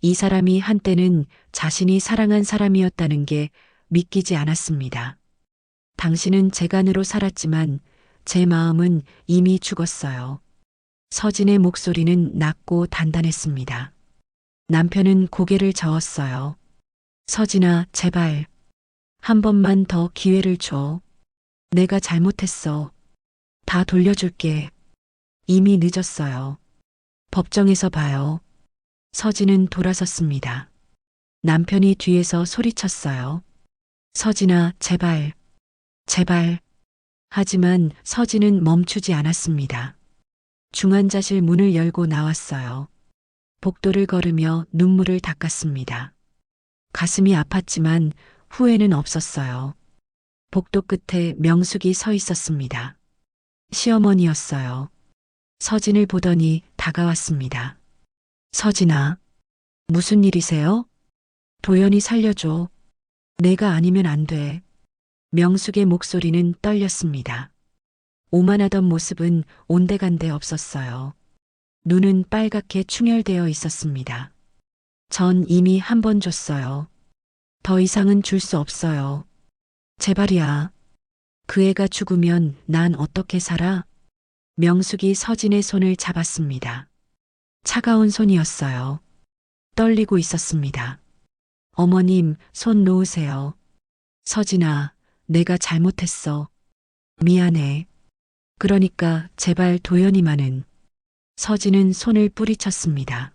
[SPEAKER 2] 이 사람이 한때는 자신이 사랑한 사람이었다는 게 믿기지 않았습니다. 당신은 재간으로 살았지만 제 마음은 이미 죽었어요. 서진의 목소리는 낮고 단단했습니다. 남편은 고개를 저었어요. 서진아, 제발. 한 번만 더 기회를 줘. 내가 잘못했어. 다 돌려줄게. 이미 늦었어요. 법정에서 봐요. 서진은 돌아섰습니다. 남편이 뒤에서 소리쳤어요. 서진아, 제발. 제발. 하지만 서진은 멈추지 않았습니다. 중환자실 문을 열고 나왔어요. 복도를 걸으며 눈물을 닦았습니다. 가슴이 아팠지만 후회는 없었어요. 복도 끝에 명숙이 서 있었습니다. 시어머니였어요. 서진을 보더니 다가왔습니다. 서진아, 무슨 일이세요? 도연이 살려줘. 내가 아니면 안 돼. 명숙의 목소리는 떨렸습니다. 오만하던 모습은 온데간데 없었어요. 눈은 빨갛게 충혈되어 있었습니다. 전 이미 한 번 줬어요. 더 이상은 줄 수 없어요. 제발이야. 그 애가 죽으면 난 어떻게 살아? 명숙이 서진의 손을 잡았습니다. 차가운 손이었어요. 떨리고 있었습니다. 어머님, 손 놓으세요. 서진아, 내가 잘못했어. 미안해. 그러니까 제발 도연이만은. 서진은 손을 뿌리쳤습니다.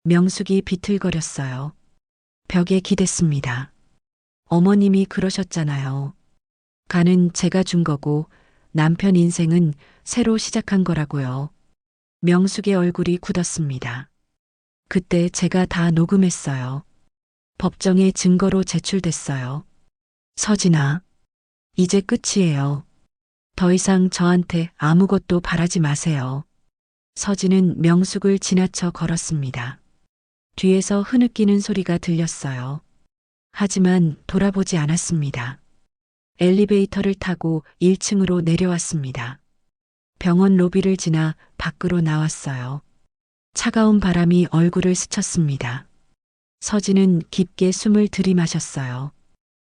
[SPEAKER 2] 명숙이 비틀거렸어요. 벽에 기댔습니다. 어머님이 그러셨잖아요. 간은 제가 준 거고 남편 인생은 새로 시작한 거라고요. 명숙의 얼굴이 굳었습니다. 그때 제가 다 녹음했어요. 법정에 증거로 제출됐어요. 서진아, 이제 끝이에요. 더 이상 저한테 아무것도 바라지 마세요. 서진은 명숙을 지나쳐 걸었습니다. 뒤에서 흐느끼는 소리가 들렸어요. 하지만 돌아보지 않았습니다. 엘리베이터를 타고 1층으로 내려왔습니다. 병원 로비를 지나 밖으로 나왔어요. 차가운 바람이 얼굴을 스쳤습니다. 서진은 깊게 숨을 들이마셨어요.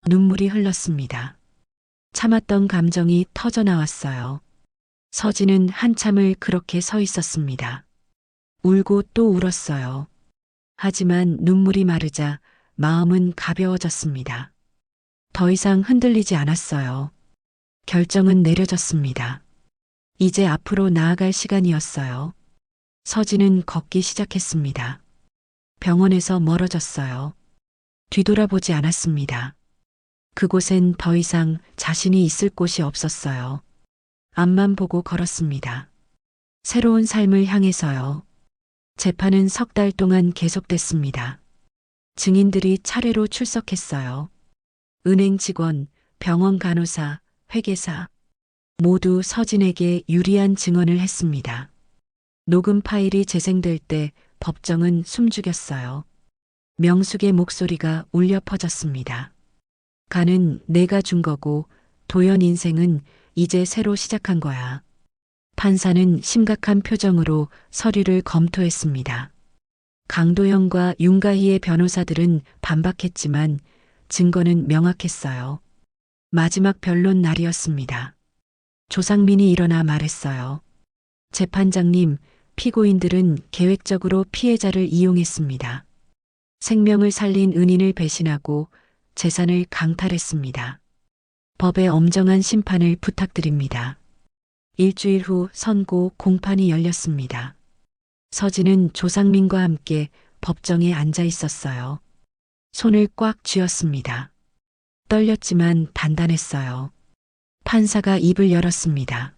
[SPEAKER 2] 눈물이 흘렀습니다. 참았던 감정이 터져 나왔어요. 서진은 한참을 그렇게 서 있었습니다. 울고 또 울었어요. 하지만 눈물이 마르자 마음은 가벼워졌습니다. 더 이상 흔들리지 않았어요. 결정은 내려졌습니다. 이제 앞으로 나아갈 시간이었어요. 서진은 걷기 시작했습니다. 병원에서 멀어졌어요. 뒤돌아보지 않았습니다. 그곳엔 더 이상 자신이 있을 곳이 없었어요. 앞만 보고 걸었습니다. 새로운 삶을 향해서요. 재판은 석 달 동안 계속됐습니다. 증인들이 차례로 출석했어요. 은행 직원, 병원 간호사, 회계사 모두 서진에게 유리한 증언을 했습니다. 녹음 파일이 재생될 때 법정은 숨죽였어요. 명숙의 목소리가 울려 퍼졌습니다. 간은 내가 준 거고 도연 인생은 이제 새로 시작한 거야. 판사는 심각한 표정으로 서류를 검토했습니다. 강도영과 윤가희의 변호사들은 반박했지만 증거는 명확했어요. 마지막 변론 날이었습니다. 조상민이 일어나 말했어요. 재판장님, 피고인들은 계획적으로 피해자를 이용했습니다. 생명을 살린 은인을 배신하고 재산을 강탈했습니다. 법의 엄정한 심판을 부탁드립니다. 일주일 후 선고 공판이 열렸습니다. 서진은 조상민과 함께 법정에 앉아 있었어요. 손을 꽉 쥐었습니다. 떨렸지만 단단했어요. 판사가 입을 열었습니다.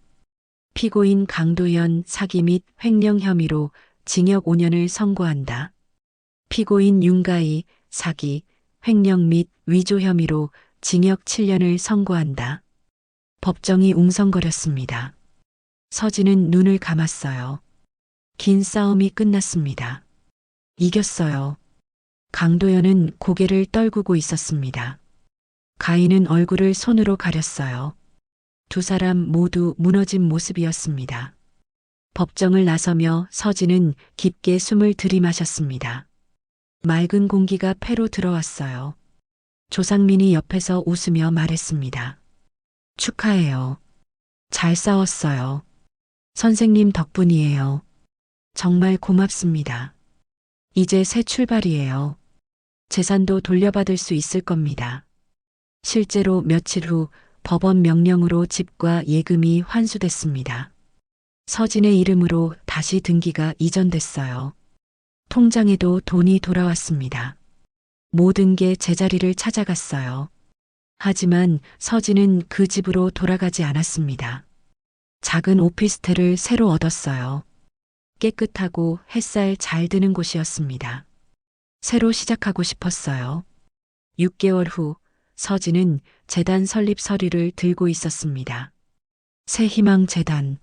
[SPEAKER 2] 피고인 강도연 사기 및 횡령 혐의로 징역 5년을 선고한다. 피고인 윤가희 사기, 횡령 및 위조 혐의로 징역 7년을 선고한다. 법정이 웅성거렸습니다. 서진은 눈을 감았어요. 긴 싸움이 끝났습니다. 이겼어요. 강도연은 고개를 떨구고 있었습니다. 가인은 얼굴을 손으로 가렸어요. 두 사람 모두 무너진 모습이었습니다. 법정을 나서며 서진은 깊게 숨을 들이마셨습니다. 맑은 공기가 폐로 들어왔어요. 조상민이 옆에서 웃으며 말했습니다. 축하해요. 잘 싸웠어요. 선생님 덕분이에요. 정말 고맙습니다. 이제 새 출발이에요. 재산도 돌려받을 수 있을 겁니다. 실제로 며칠 후 법원 명령으로 집과 예금이 환수됐습니다. 서진의 이름으로 다시 등기가 이전됐어요. 통장에도 돈이 돌아왔습니다. 모든 게 제자리를 찾아갔어요. 하지만 서진은 그 집으로 돌아가지 않았습니다. 작은 오피스텔을 새로 얻었어요. 깨끗하고 햇살 잘 드는 곳이었습니다. 새로 시작하고 싶었어요. 6개월 후 서진은 재단 설립 서류를 들고 있었습니다. 새희망 재단.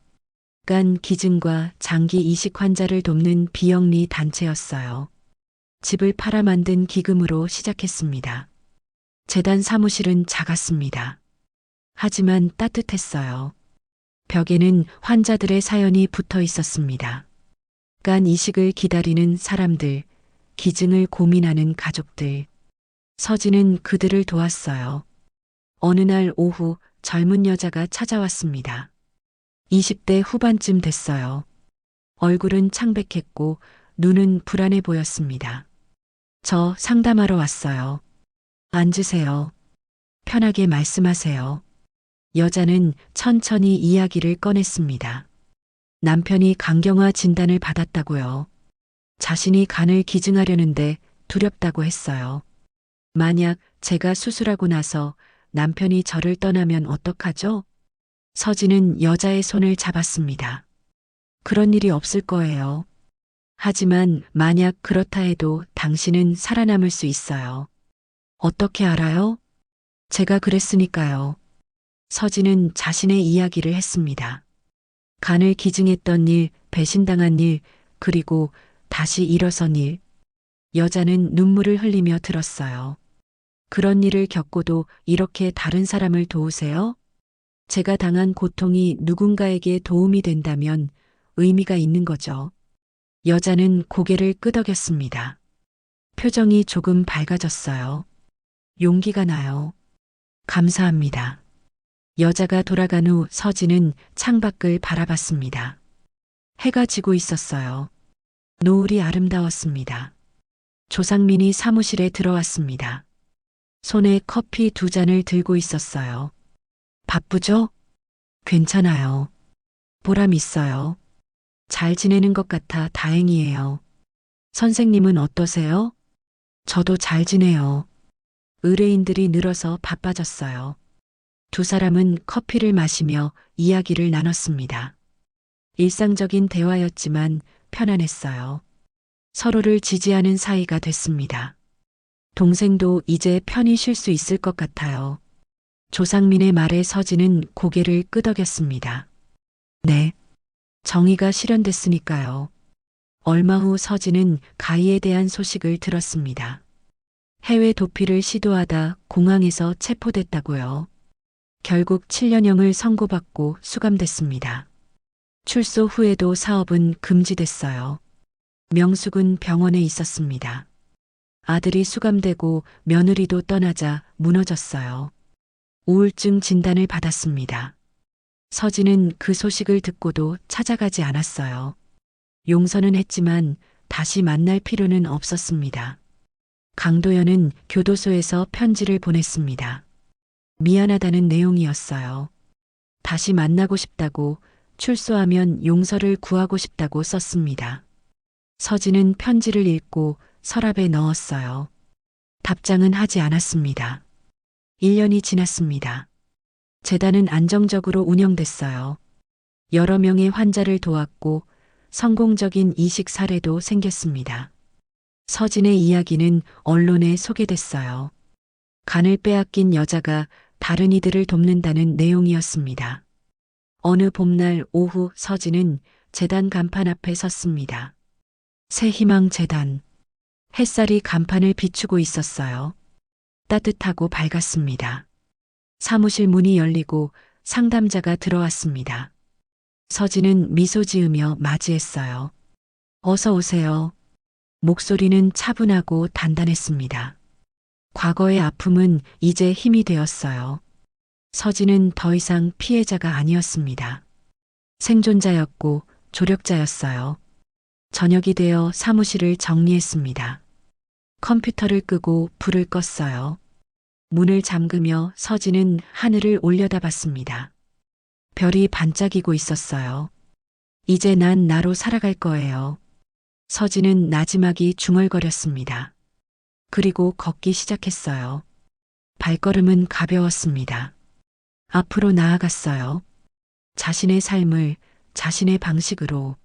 [SPEAKER 2] 간 기증과 장기 이식 환자를 돕는 비영리 단체였어요. 집을 팔아 만든 기금으로 시작했습니다. 재단 사무실은 작았습니다. 하지만 따뜻했어요. 벽에는 환자들의 사연이 붙어 있었습니다. 간 이식을 기다리는 사람들, 기증을 고민하는 가족들. 서진은 그들을 도왔어요. 어느 날 오후 젊은 여자가 찾아왔습니다. 20대 후반쯤 됐어요. 얼굴은 창백했고 눈은 불안해 보였습니다. 저 상담하러 왔어요. 앉으세요. 편하게 말씀하세요. 여자는 천천히 이야기를 꺼냈습니다. 남편이 강경화 진단을 받았다고요. 자신이 간을 기증하려는데 두렵다고 했어요. 만약 제가 수술하고 나서 남편이 저를 떠나면 어떡하죠? 서진은 여자의 손을 잡았습니다. 그런 일이 없을 거예요. 하지만 만약 그렇다 해도 당신은 살아남을 수 있어요. 어떻게 알아요? 제가 그랬으니까요. 서진은 자신의 이야기를 했습니다. 간을 기증했던 일, 배신당한 일, 그리고 다시 일어선 일. 여자는 눈물을 흘리며 들었어요. 그런 일을 겪고도 이렇게 다른 사람을 도우세요? 제가 당한 고통이 누군가에게 도움이 된다면 의미가 있는 거죠. 여자는 고개를 끄덕였습니다. 표정이 조금 밝아졌어요. 용기가 나요. 감사합니다. 여자가 돌아간 후 서진은 창밖을 바라봤습니다. 해가 지고 있었어요. 노을이 아름다웠습니다. 조상민이 사무실에 들어왔습니다. 손에 커피 2잔을 들고 있었어요. 바쁘죠? 괜찮아요. 보람 있어요. 잘 지내는 것 같아 다행이에요. 선생님은 어떠세요? 저도 잘 지내요. 의뢰인들이 늘어서 바빠졌어요. 두 사람은 커피를 마시며 이야기를 나눴습니다. 일상적인 대화였지만 편안했어요. 서로를 지지하는 사이가 됐습니다. 동생도 이제 편히 쉴 수 있을 것 같아요. 조상민의 말에 서진은 고개를 끄덕였습니다. 네. 정의가 실현됐으니까요. 얼마 후 서진은 가희에 대한 소식을 들었습니다. 해외 도피를 시도하다 공항에서 체포됐다고요. 결국 7년형을 선고받고 수감됐습니다. 출소 후에도 사업은 금지됐어요. 명숙은 병원에 있었습니다. 아들이 수감되고 며느리도 떠나자 무너졌어요. 우울증 진단을 받았습니다. 서진은 그 소식을 듣고도 찾아가지 않았어요. 용서는 했지만 다시 만날 필요는 없었습니다. 강도연은 교도소에서 편지를 보냈습니다. 미안하다는 내용이었어요. 다시 만나고 싶다고, 출소하면 용서를 구하고 싶다고 썼습니다. 서진은 편지를 읽고 서랍에 넣었어요. 답장은 하지 않았습니다. 1년이 지났습니다. 재단은 안정적으로 운영됐어요. 여러 명의 환자를 도왔고 성공적인 이식 사례도 생겼습니다. 서진의 이야기는 언론에 소개됐어요. 간을 빼앗긴 여자가 다른 이들을 돕는다는 내용이었습니다. 어느 봄날 오후 서진은 재단 간판 앞에 섰습니다. 새희망 재단. 햇살이 간판을 비추고 있었어요. 따뜻하고 밝았습니다. 사무실 문이 열리고 상담자가 들어왔습니다. 서진은 미소 지으며 맞이했어요. 어서 오세요. 목소리는 차분하고 단단했습니다. 과거의 아픔은 이제 힘이 되었어요. 서진은 더 이상 피해자가 아니었습니다. 생존자였고 조력자였어요. 저녁이 되어 사무실을 정리했습니다. 컴퓨터를 끄고 불을 껐어요. 문을 잠그며 서진은 하늘을 올려다봤습니다. 별이 반짝이고 있었어요. 이제 난 나로 살아갈 거예요. 서진은 나지막이 중얼거렸습니다. 그리고 걷기 시작했어요. 발걸음은 가벼웠습니다. 앞으로 나아갔어요. 자신의 삶을 자신의 방식으로.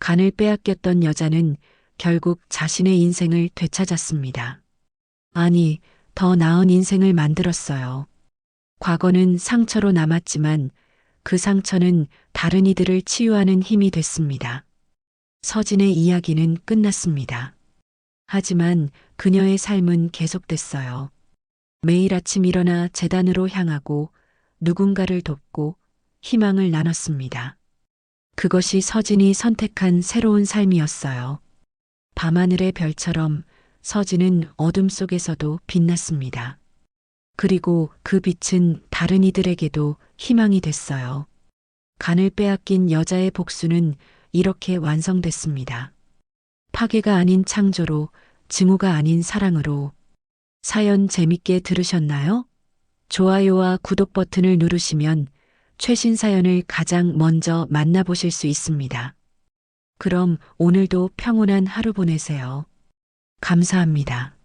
[SPEAKER 2] 간을 빼앗겼던 여자는 결국 자신의 인생을 되찾았습니다. 아니, 더 나은 인생을 만들었어요. 과거는 상처로 남았지만 그 상처는 다른 이들을 치유하는 힘이 됐습니다. 서진의 이야기는 끝났습니다. 하지만 그녀의 삶은 계속됐어요. 매일 아침 일어나 재단으로 향하고 누군가를 돕고 희망을 나눴습니다. 그것이 서진이 선택한 새로운 삶이었어요. 밤하늘의 별처럼 서진은 어둠 속에서도 빛났습니다. 그리고 그 빛은 다른 이들에게도 희망이 됐어요. 간을 빼앗긴 여자의 복수는 이렇게 완성됐습니다. 파괴가 아닌 창조로, 증오가 아닌 사랑으로. 사연 재밌게 들으셨나요? 좋아요와 구독 버튼을 누르시면 최신 사연을 가장 먼저 만나보실 수 있습니다. 그럼 오늘도 평온한 하루 보내세요. 감사합니다.